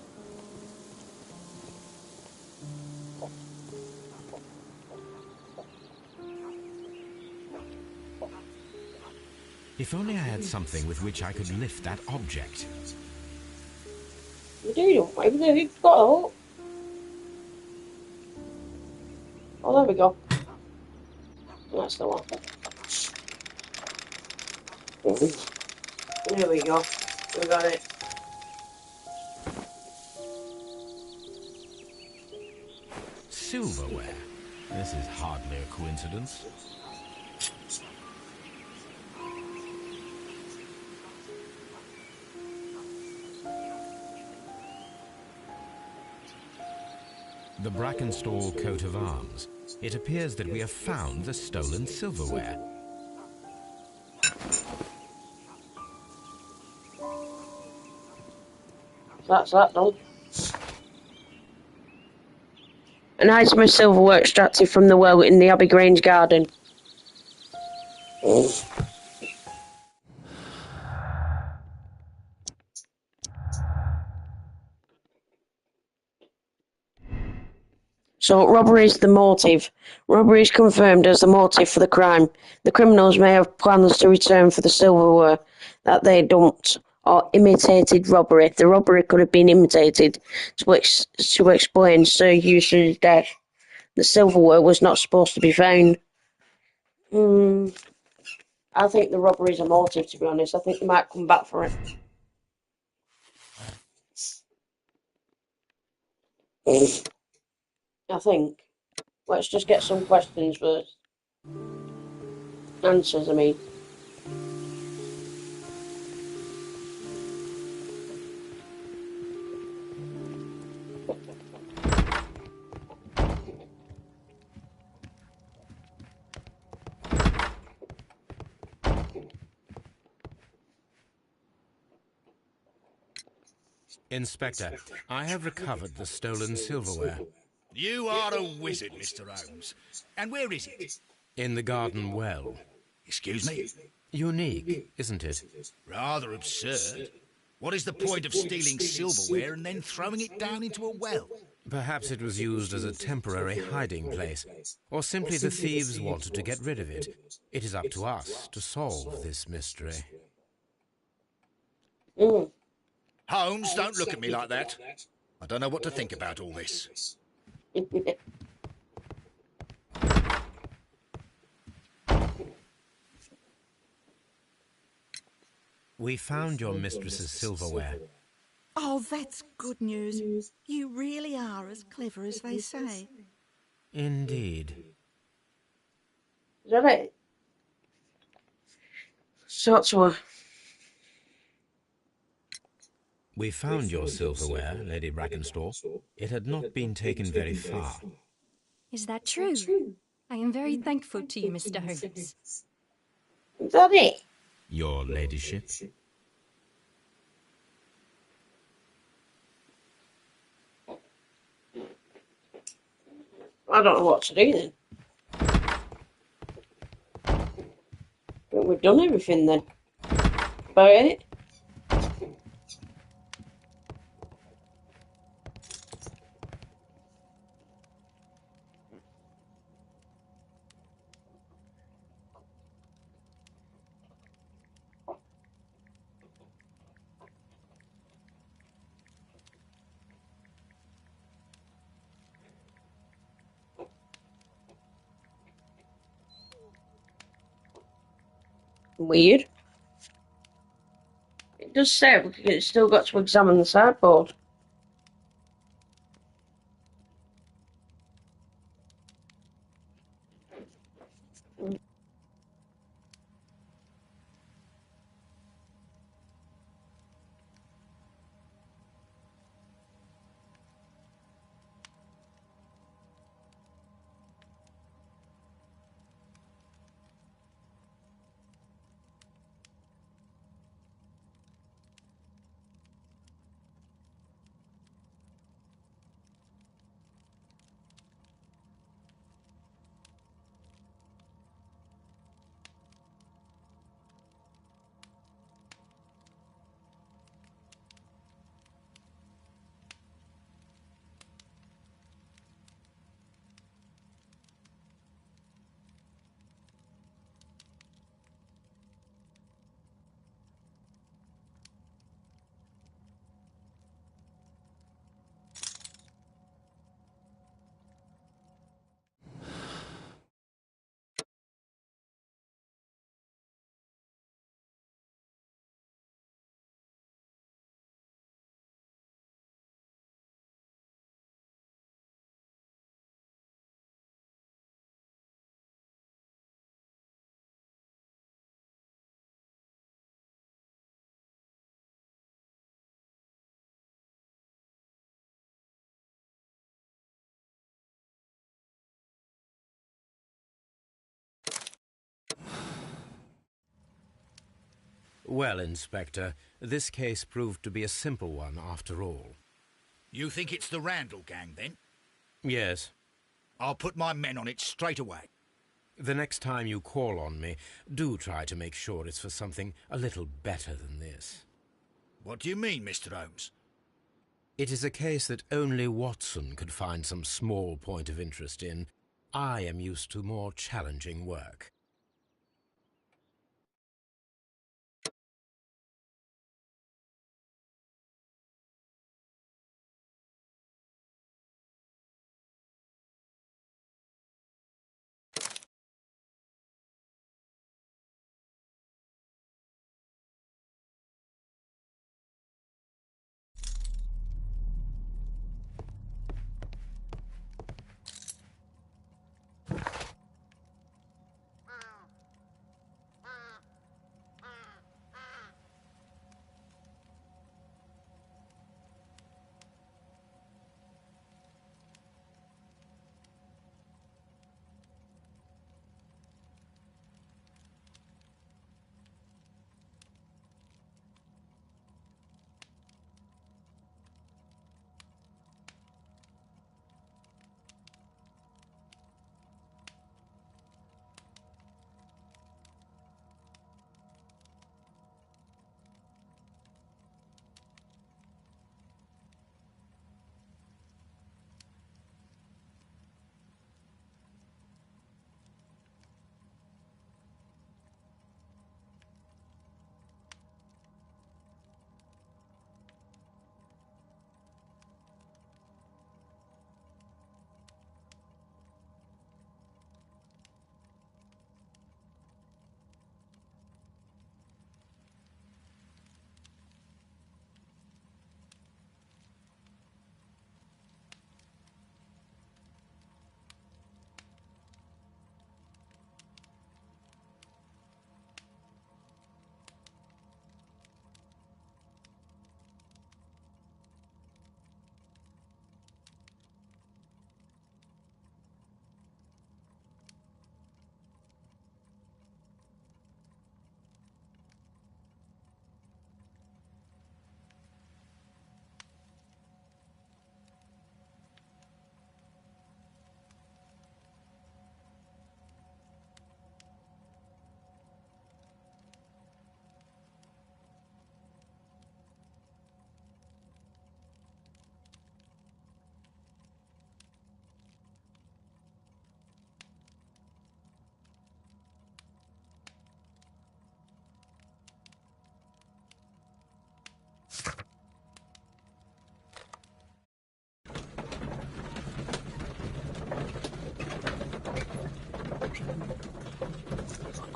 If only I had something with which I could lift that object. We do, don't we? We've got a hook. Oh, there we go. That's the one. There we go. We got it. Silverware. This is hardly a coincidence. The Brackenstall coat of arms. It appears that we have found the stolen silverware. That's that done. An item of silverware extracted from the well in the Abbey Grange garden. So, robbery is the motive. Robbery is confirmed as the motive for the crime. The criminals may have plans to return for the silverware that they dumped, or imitated robbery. The robbery could have been imitated to explain Sir Eustace's death. The silverware was not supposed to be found. I think the robbery is a motive, to be honest. I think they might come back for it. I think. Let's just get some questions first. Answers, I mean. Inspector, I have recovered the stolen silverware. You are a wizard, Mr. Holmes. And where is it? In the garden well. Excuse me? Unique, isn't it? Rather absurd. What is the point of stealing silverware and then throwing it down into a well? Perhaps it was used as a temporary hiding place, or simply the thieves wanted to get rid of it. It is up to us to solve this mystery. Holmes, don't look at me like that. I don't know what to think about all this. We found your mistress's silverware. Oh, that's good news. You really are as clever as they say. Indeed. Is that it? Sort of. We found your silverware, Lady Brackenstall. It had not been taken very far. Is that true? I am very thankful to you, Mr. Holmes. Is that it? Your ladyship? I don't know what to do then. I think we've done everything then. About it? Weird. It does say it's still got to examine the sideboard. Well, Inspector, this case proved to be a simple one after all. You think it's the Randall gang, then? Yes. I'll put my men on it straight away. The next time you call on me, do try to make sure it's for something a little better than this. What do you mean, Mr. Holmes? It is a case that only Watson could find some small point of interest in. I am used to more challenging work.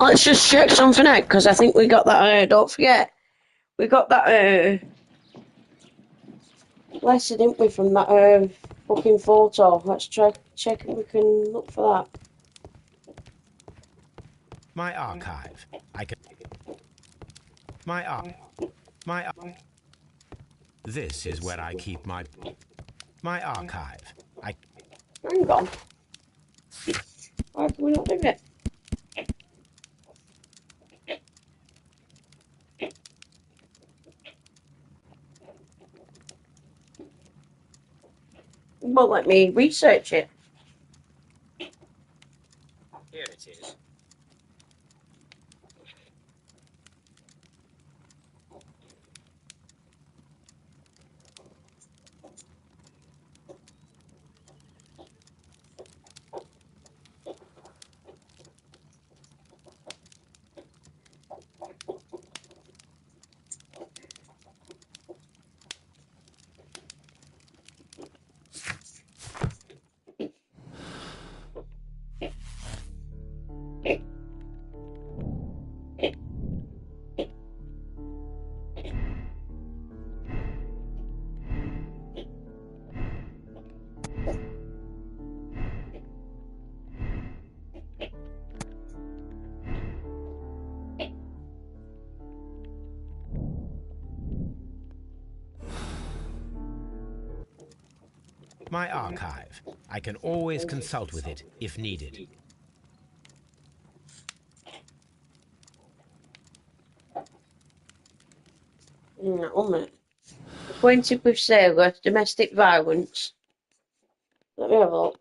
Let's just check something out, because I think we got that, don't forget, we got that, letter, didn't we, from that, fucking photo. Let's check if we can look for that. My archive. I can... My This is where I keep my archive. Hang on. Why can we not do it? Well, let me research it. Here it is. My archive. I can always consult with it if needed. 1 minute. Acquainted with sailor, domestic violence. Let me have a look.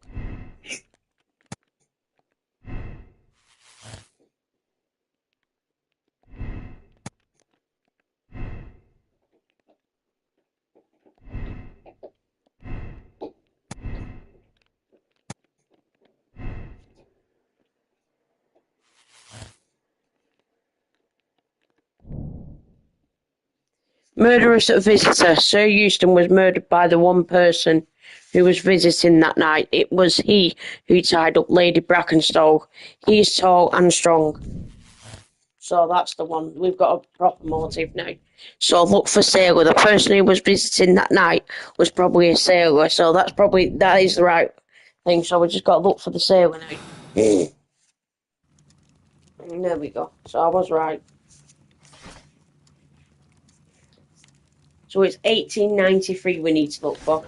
Murderous visitor. Sir Euston was murdered by the one person who was visiting that night. It was he who tied up Lady Brackenstall. He is tall and strong. So that's the one. We've got a proper motive now. So look for sailor. The person who was visiting that night was probably a sailor. So that is the right thing. So we just got to look for the sailor now. There we go. So I was right. So it's 1893 we need to look for.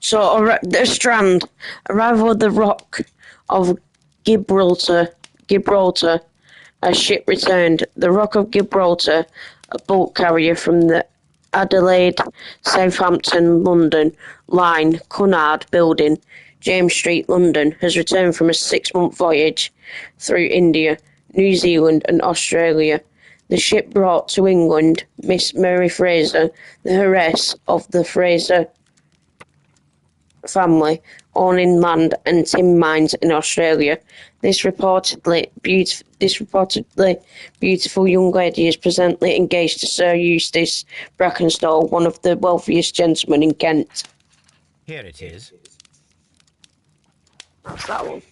So the Strand, arrival of the Rock of Gibraltar, a ship returned. The Rock of Gibraltar, a bulk carrier from the Adelaide, Southampton, London line, Cunard Building, James Street, London, has returned from a 6-month voyage through India, New Zealand and Australia. The ship brought to England Miss Mary Fraser, the heiress of the Fraser family, owning land and tin mines in Australia. This reportedly beautiful young lady is presently engaged to Sir Eustace Brackenstall, one of the wealthiest gentlemen in Kent. Here it is. That's that one.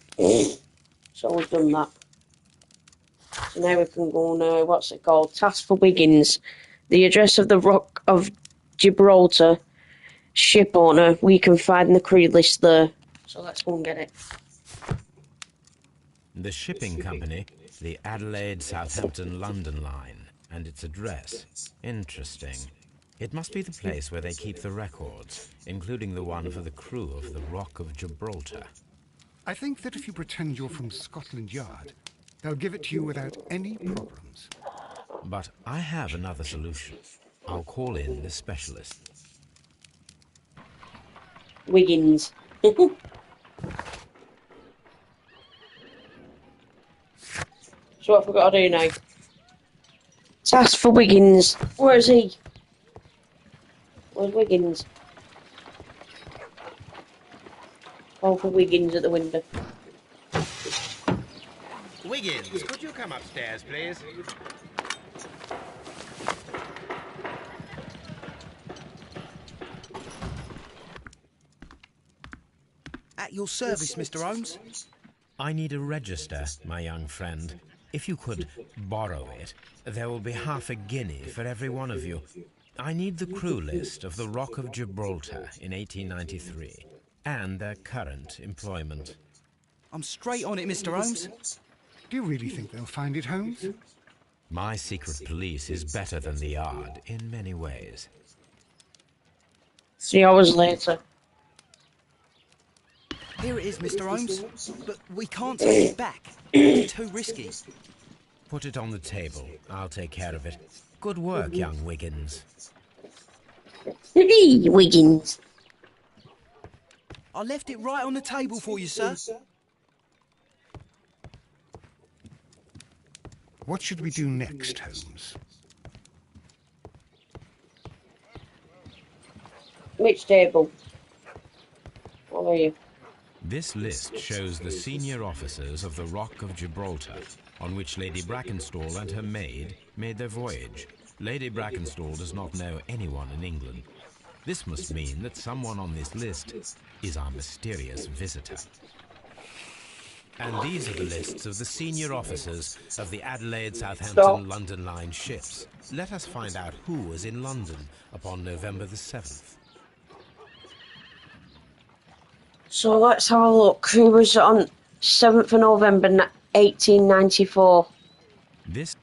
So we've done that. So now we can go on, what's it called? Task for Wiggins. The address of the Rock of Gibraltar ship owner, we can find the crew list there. So let's go and get it. The shipping company, the Adelaide, Southampton, London line, and its address. Interesting. It must be the place where they keep the records, including the one for the crew of the Rock of Gibraltar. I think that if you pretend you're from Scotland Yard, they'll give it to you without any problems. But I have another solution. I'll call in the specialist. Wiggins. So what have we got to do now? Task for Wiggins. Where is he? Where's Wiggins? Call for Wiggins at the window. Wiggins, could you come upstairs, please? At your service, Mr. Holmes. I need a register, my young friend. If you could borrow it, there will be half a guinea for every one of you. I need the crew list of the Rock of Gibraltar in 1893 and their current employment. I'm straight on it, Mr. Holmes. Do you really think they'll find it, Holmes? My secret police is better than the Yard in many ways. 3 hours later. Here it is, Mr. Holmes. But we can't take it back. It's too risky. Put it on the table. I'll take care of it. Good work, young Wiggins. Wiggins. I left it right on the table for you, sir. What should we do next, Holmes? Which table? What are you? This list shows the senior officers of the Rock of Gibraltar, on which Lady Brackenstall and her maid made their voyage. Lady Brackenstall does not know anyone in England. This must mean that someone on this list is our mysterious visitor. And these are the lists of the senior officers of the Adelaide, Southampton, London line ships. Let us find out who was in London upon November the 7th. So let's have a look. Who was on 7th of November 1894? This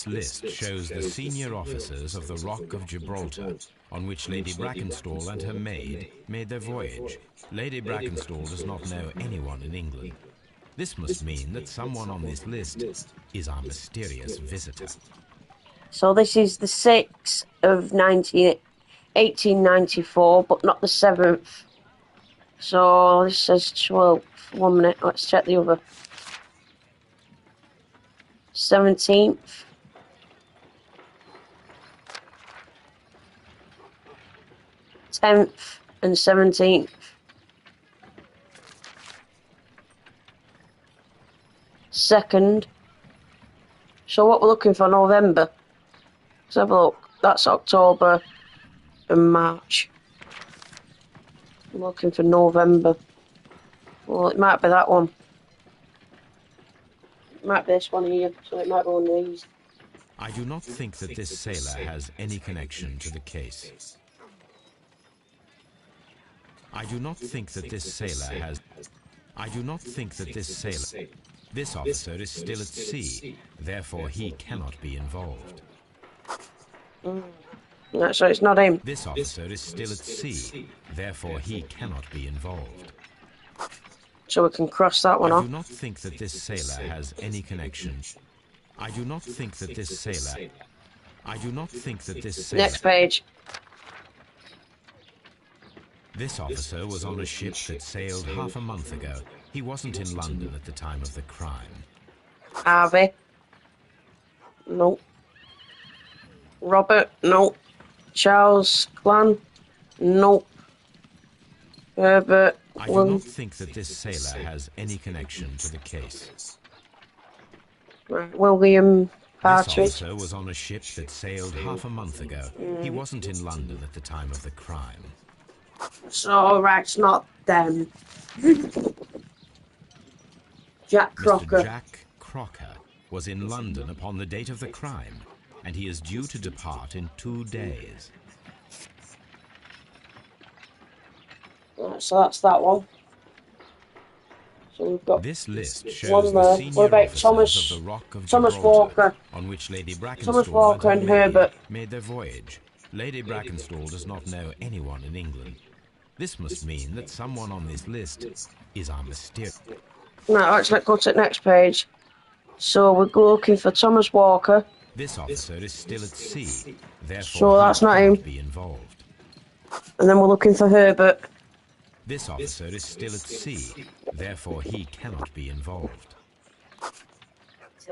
list shows the senior officers of the Rock of Gibraltar, on which Lady Brackenstall and her maid made their voyage. Lady Brackenstall does not know anyone in England. This must mean that someone on this list is our mysterious visitor. So this is the 6th of 1894, but not the 7th. So this says 12th. 1 minute, let's check the other. 17th. 10th and 17th. 2nd. So what we're looking for, November. Let's have a look. That's October and March. I'm looking for November. Well, it might be that one. It might be this one here, so it might be one of these. I do not think that this sailor has any connection to the case. I do not think that this sailor has... I do not think that this sailor... This officer is still at sea, therefore he cannot be involved. No, so it's not him. This officer is still at sea, therefore he cannot be involved. So we can cross that one I off. do not think that this sailor has any connection. I do not think that this sailor... I do not think that this sailor... Next page. This officer was on a ship that sailed half a month ago. He wasn't in London at the time of the crime. Harvey. No. Robert. No. Charles Clan. No. Herbert. I do not think that this sailor has any connection to the case. William This Partridge. officer was on a ship that sailed half a month ago. He wasn't in London at the time of the crime. So, right, it's not them. Jack Crocker. Mr. Jack Crocker was in London upon the date of the crime, and he is due to depart in 2 days. Right, so that's that one. So we've got This list one shows the there. senior What about officers of the Rock of Thomas Gibraltar, Walker? on which Lady Thomas Brackenstall Walker and and her maid Herbert. made their voyage. Lady Brackenstall does not know anyone in England. This must mean that someone on this list is our mysterious... Right, let's go to the next page. So we're looking for Thomas Walker. This officer is still at sea, therefore So that's he not cannot him. be involved. And then we're looking for Herbert. This officer is still at sea, therefore he cannot be involved.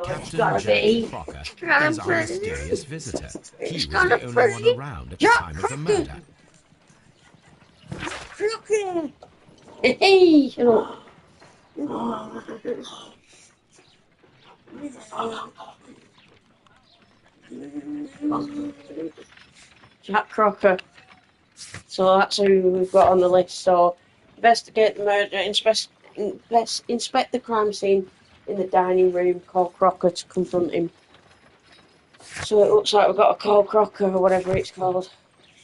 Captain gotta Jack be. Crocker gotta is our be. mysterious visitor. He was gotta the only be. one around at the time of the murder. Hey, you know. Jack Crocker. So that's who we've got on the list. So investigate the murder, inspect the crime scene in the dining room, call Crocker to confront him. So it looks like we've got to call Crocker or whatever it's called.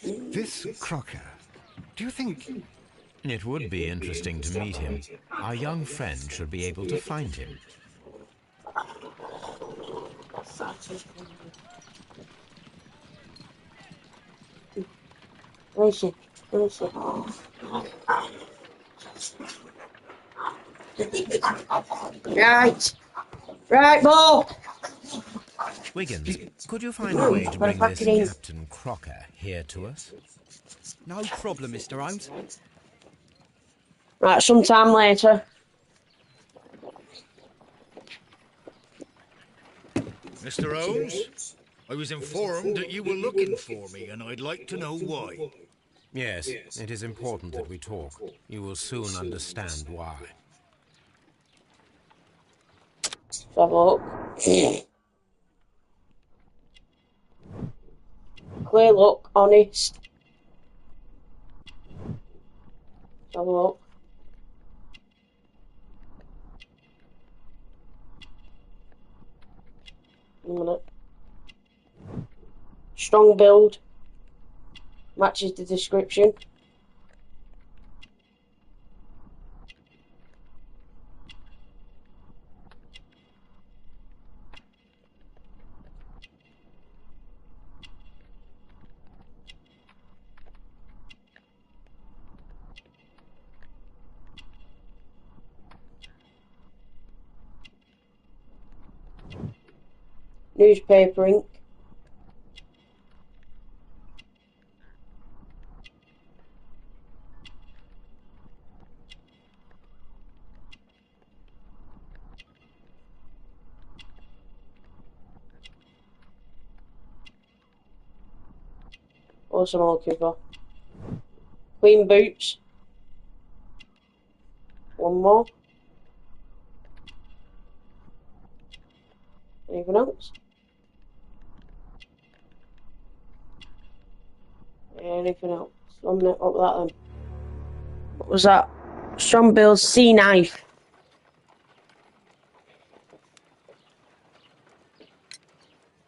This Crocker, do you think... It would be interesting to meet him. Our young friend should be able to find him. Where is he? Where is he? Right. Right, Bo. Wiggins, could you find a way to bring pack this it in. Captain Crocker here to us? No problem, Mr. Holmes. Right, sometime later. Mr. Holmes, I was informed that you were looking for me, and I'd like to know why. Yes, it is important that we talk. You will soon understand why. Let's have a look. Clear look, honest. Let's have a look. A minute. Strong build. Matches the description. newspaper ink. What's I'm looking for? Clean boots. One more. Anything else? Anything else? What was that then? What was that? Strongbills sea knife.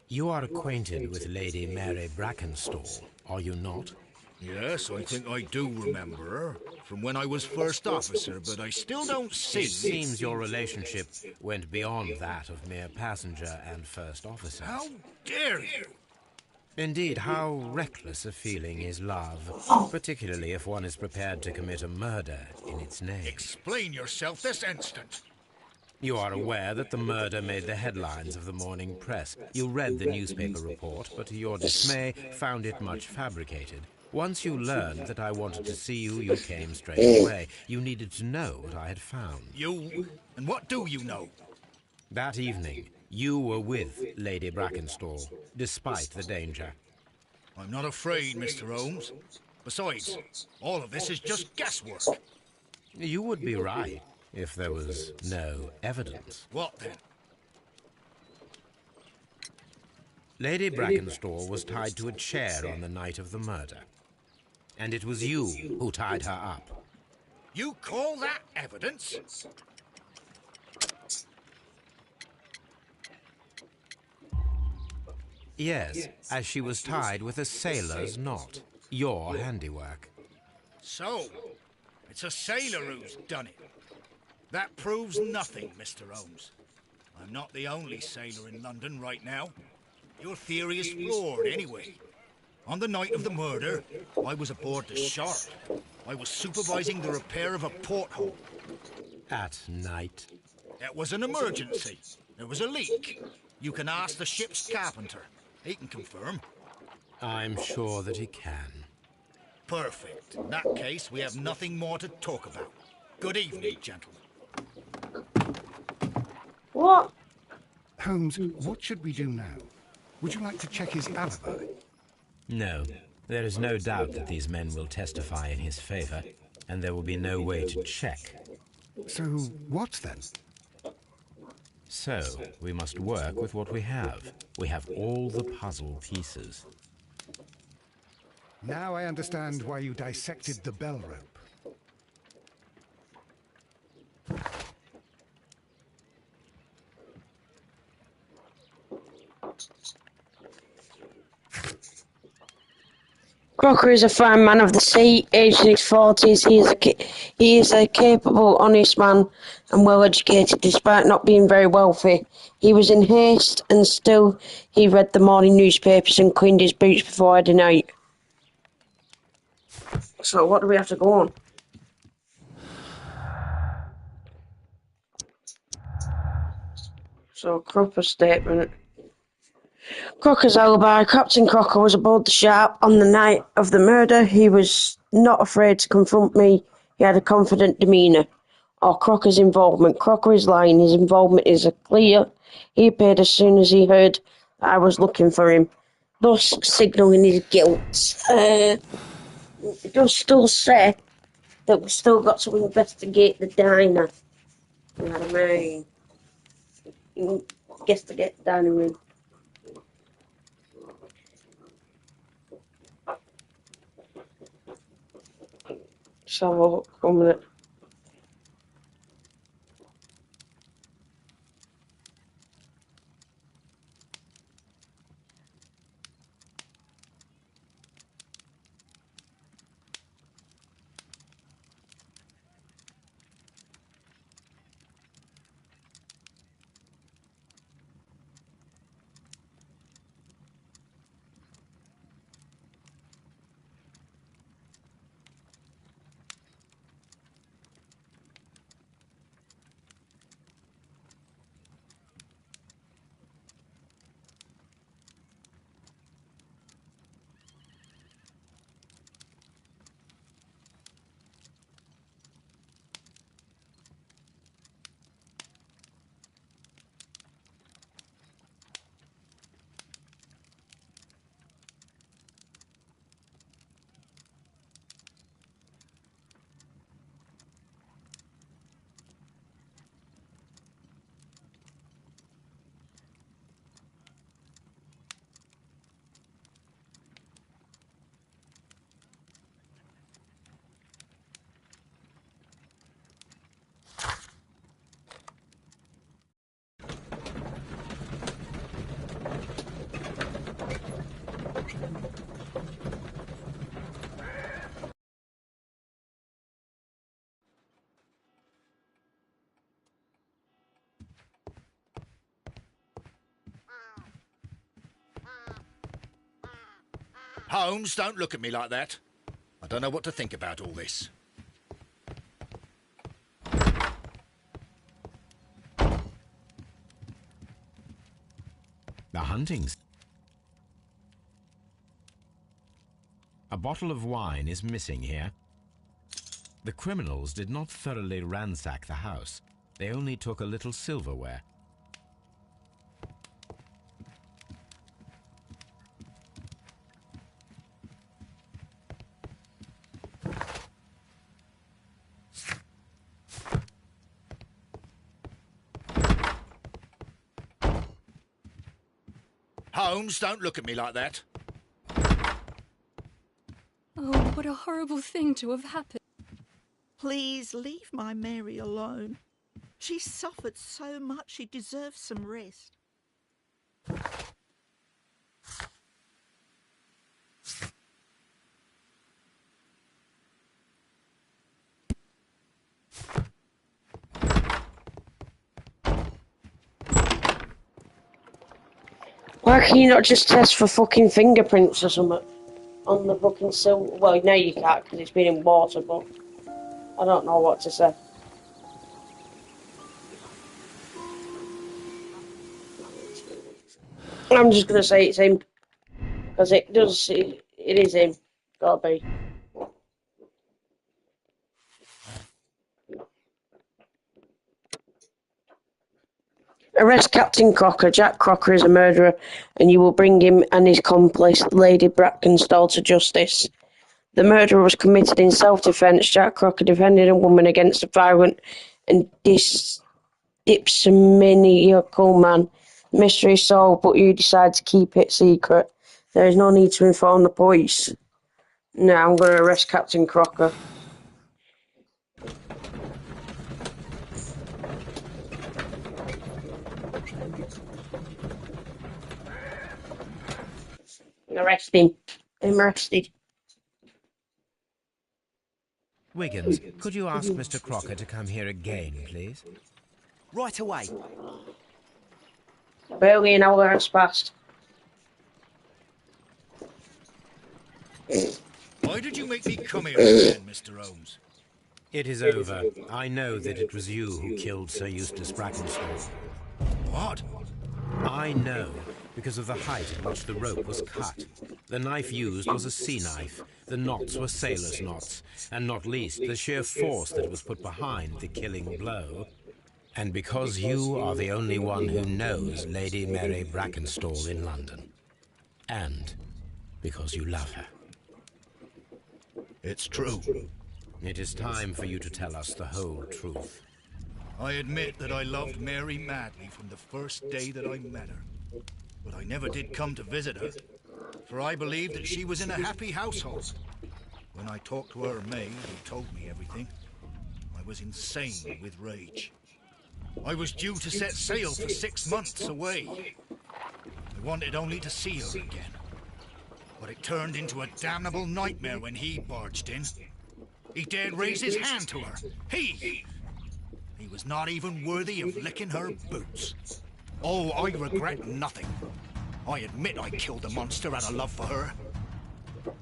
You are acquainted with Lady Mary Brackenstall, are you not? Yes, I think I do remember her from when I was first officer, but I still don't see. It seems your relationship went beyond that of mere passenger and first officer. How dare you? Indeed, how reckless a feeling is love, particularly if one is prepared to commit a murder in its name. Explain yourself this instant. You are aware that the murder made the headlines of the morning press. You read the newspaper report, but to your dismay, found it much fabricated. Once you learned that I wanted to see you, you came straight away. You needed to know what I had found. You? And what do you know? That evening, you were with Lady Brackenstall, despite the danger. I'm not afraid, Mr. Holmes. Besides, all of this is just guesswork. You would be right if there was no evidence. What then? Lady Brackenstall was tied to a chair on the night of the murder. And it was you who tied her up. You call that evidence? Yes, as she was tied with a sailor's knot. Your handiwork. So, it's a sailor who's done it. That proves nothing, Mr. Holmes. I'm not the only sailor in London right now. Your theory is flawed anyway. On the night of the murder, I was aboard the Shark. I was supervising the repair of a porthole. At night? It was an emergency. There was a leak. You can ask the ship's carpenter. He can confirm. I'm sure that he can. Perfect. In that case, we have nothing more to talk about. Good evening, gentlemen. What? Holmes, what should we do now? Would you like to check his alibi? No. There is no doubt that these men will testify in his favor, and there will be no way to check. So, what then? So, we must work with what we have. We have all the puzzle pieces. Now I understand why you dissected the bell rope. Crocker is a fine man of the sea, aged in his 40s. He is a capable, honest man and well educated despite not being very wealthy. He was in haste and still he read the morning newspapers and cleaned his boots before heading out. So what do we have to go on? So Crocker's statement. Crocker's alibi. Captain Crocker was aboard the Sharp on the night of the murder. He was not afraid to confront me. He had a confident demeanour. Or Crocker's involvement. Crocker is lying. His involvement is clear. He appeared as soon as he heard that I was looking for him, thus signalling his guilt. It does still say that we've still got to investigate the diner. You know what I mean? Investigate the dining room. Let's have a look. 1 minute. Holmes, don't look at me like that. I don't know what to think about all this. The huntings. A bottle of wine is missing here. The criminals did not thoroughly ransack the house. They only took a little silverware. Holmes, don't look at me like that. Oh, what a horrible thing to have happened. Please leave my Mary alone. She suffered so much, she deserves some rest. Why can you not just test for fucking fingerprints or something on the fucking silver? Well, no, you can't because it's been in water, but I don't know what to say. I'm just gonna say it's him because it does. It is him. Gotta be. Arrest Captain Crocker. Jack Crocker is a murderer, and you will bring him and his accomplice, Lady Brackenstall, to justice. The murder was committed in self-defense. Jack Crocker defended a woman against a violent and dipsomaniacal man. The mystery is solved, but you decide to keep it secret. There is no need to inform the police. No, I'm going to arrest Captain Crocker. Arrest him. I'm arrested. Wiggins, could you ask Mr. Crocker to come here again, please? Right away. Barely an hour has passed. Why did you make me come here again, Mr. Holmes? It is over. I know that it was you who killed Sir Eustace Brackenstall. What? I know, because of the height at which the rope was cut. The knife used was a sea knife. The knots were sailor's knots, and not least the sheer force that was put behind the killing blow. And because you are the only one who knows Lady Mary Brackenstall in London. And because you love her. It's true. It is time for you to tell us the whole truth. I admit that I loved Mary madly from the first day that I met her. But I never did come to visit her, for I believed that she was in a happy household. When I talked to her maid, who told me everything, I was insane with rage. I was due to set sail for 6 months away. I wanted only to see her again. But it turned into a damnable nightmare when he barged in. He dared raise his hand to her. He was not even worthy of licking her boots. Oh, I regret nothing. I admit I killed the monster out of love for her.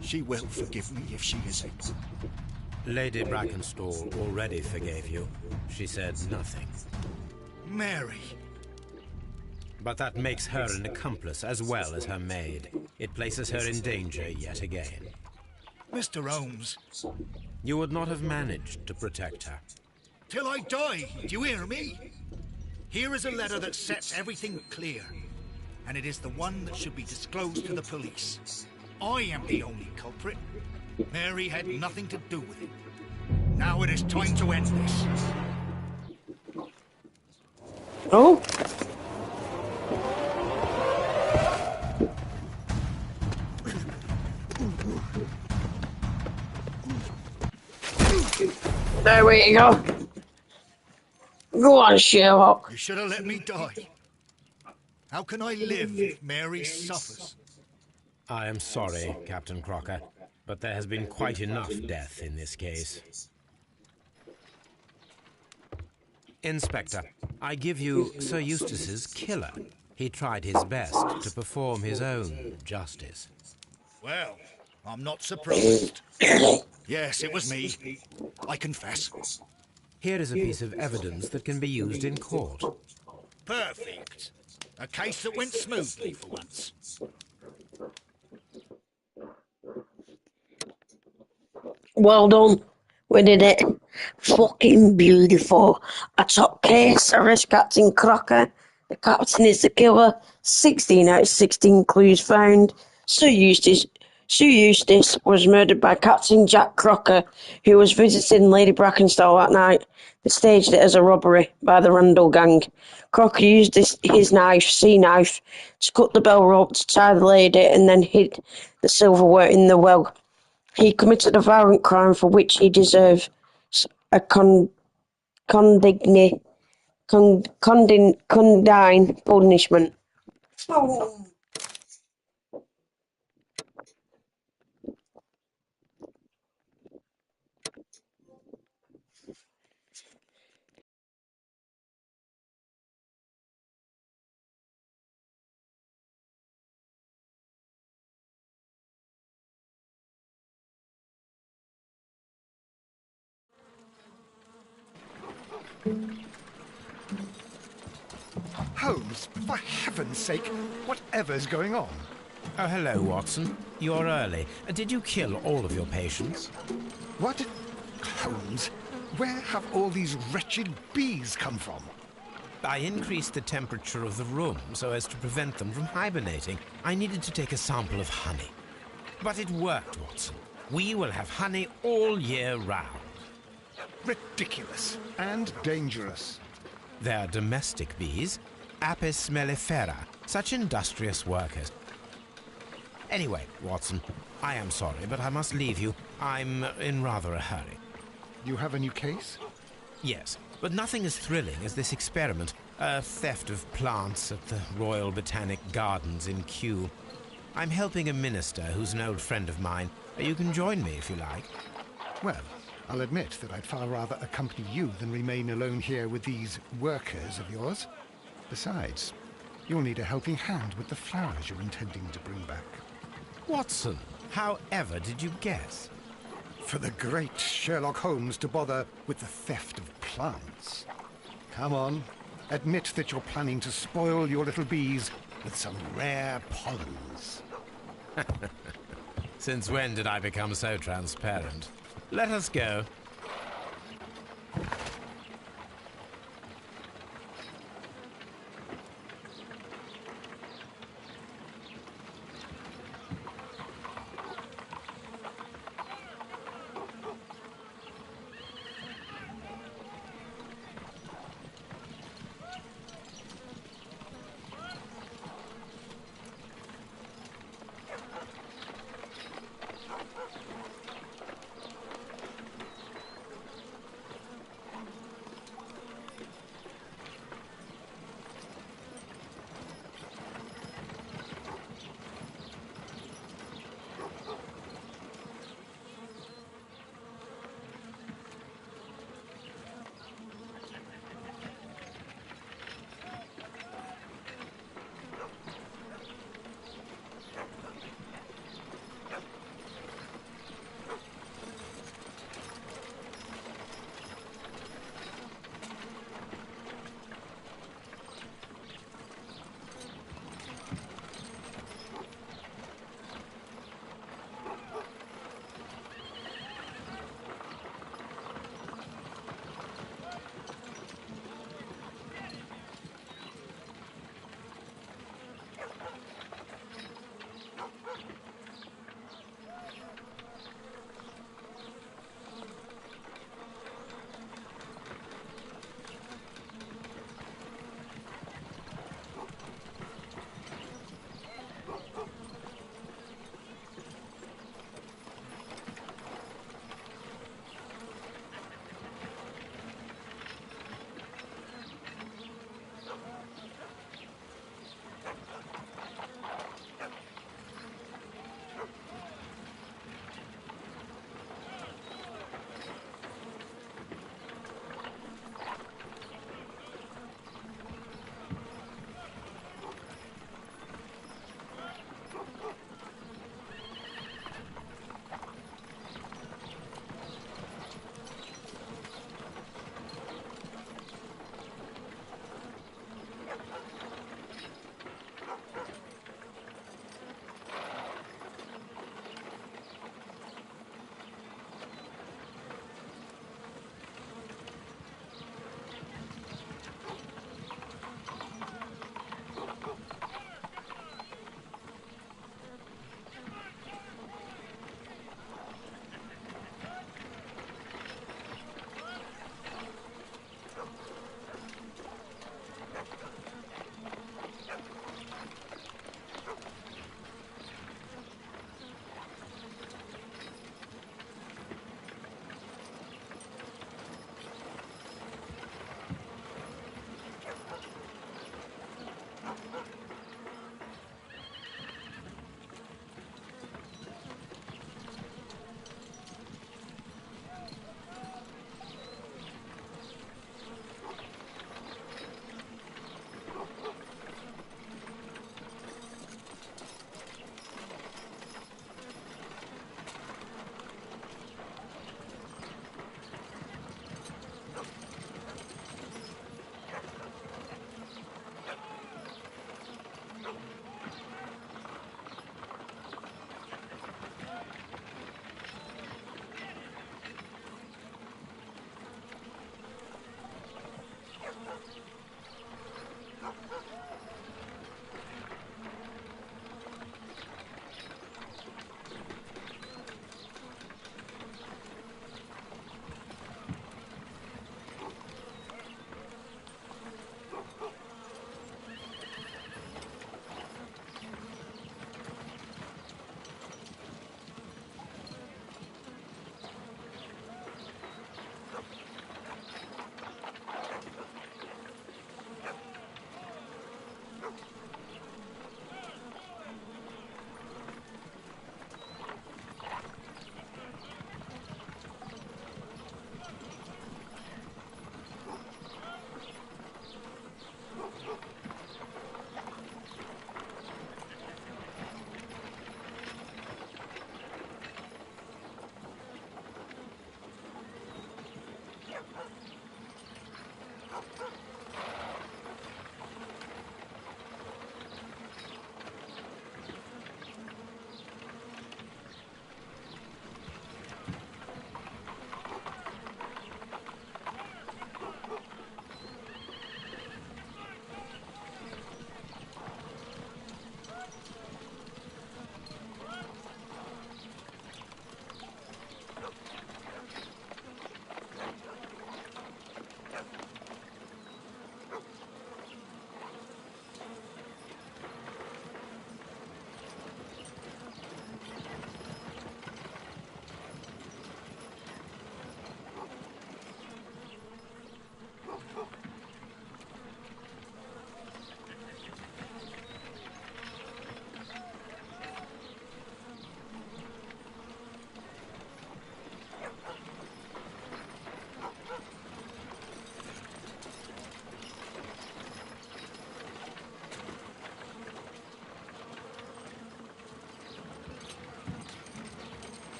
She will forgive me if she is able. Lady Brackenstall already forgave you. She said nothing. Mary. But that makes her an accomplice as well as her maid. It places her in danger yet again. Mr. Holmes. You would not have managed to protect her. Till I die, do you hear me? Here is a letter that sets everything clear, and it is the one that should be disclosed to the police. I am the only culprit. Mary had nothing to do with it. Now it is time to end this. Oh? There we go. Go on, Sherlock. You should have let me die. How can I live if Mary suffers? I am sorry, Captain Crocker, but there has been quite enough death in this case. Inspector, I give you Sir Eustace's killer. He tried his best to perform his own justice. Well, I'm not surprised. Yes, it was me. I confess. Here is a piece of evidence that can be used in court. Perfect. A case that went smoothly for once. Well done. We did it. Fucking beautiful. A top case. Arrest Captain Crocker. The captain is the killer. 16 out of 16 clues found. Sue Eustace was murdered by Captain Jack Crocker, who was visiting Lady Brackenstall that night. They staged it as a robbery by the Randall gang. Crocker used his sea knife, to cut the bell rope to tie the lady and then hid the silverware in the well. He committed a violent crime for which he deserves a condign punishment. Holmes, for heaven's sake, whatever's going on? Oh, hello, Watson. You're early. Did you kill all of your patients? What? Holmes, where have all these wretched bees come from? I increased the temperature of the room so as to prevent them from hibernating. I needed to take a sample of honey. But it worked, Watson. We will have honey all year round. Ridiculous and dangerous. They're domestic bees, Apis mellifera, such industrious workers. Anyway, Watson, I am sorry, but I must leave you. I'm in rather a hurry. You have a new case? Yes, but nothing as thrilling as this experiment. A theft of plants at the Royal Botanic Gardens in Kew. I'm helping a minister who's an old friend of mine. You can join me if you like. Well, I'll admit that I'd far rather accompany you than remain alone here with these workers of yours. Besides, you'll need a helping hand with the flowers you're intending to bring back. Watson, however did you guess? For the great Sherlock Holmes to bother with the theft of plants. Come on, admit that you're planning to spoil your little bees with some rare pollens. Since when did I become so transparent? Let us go.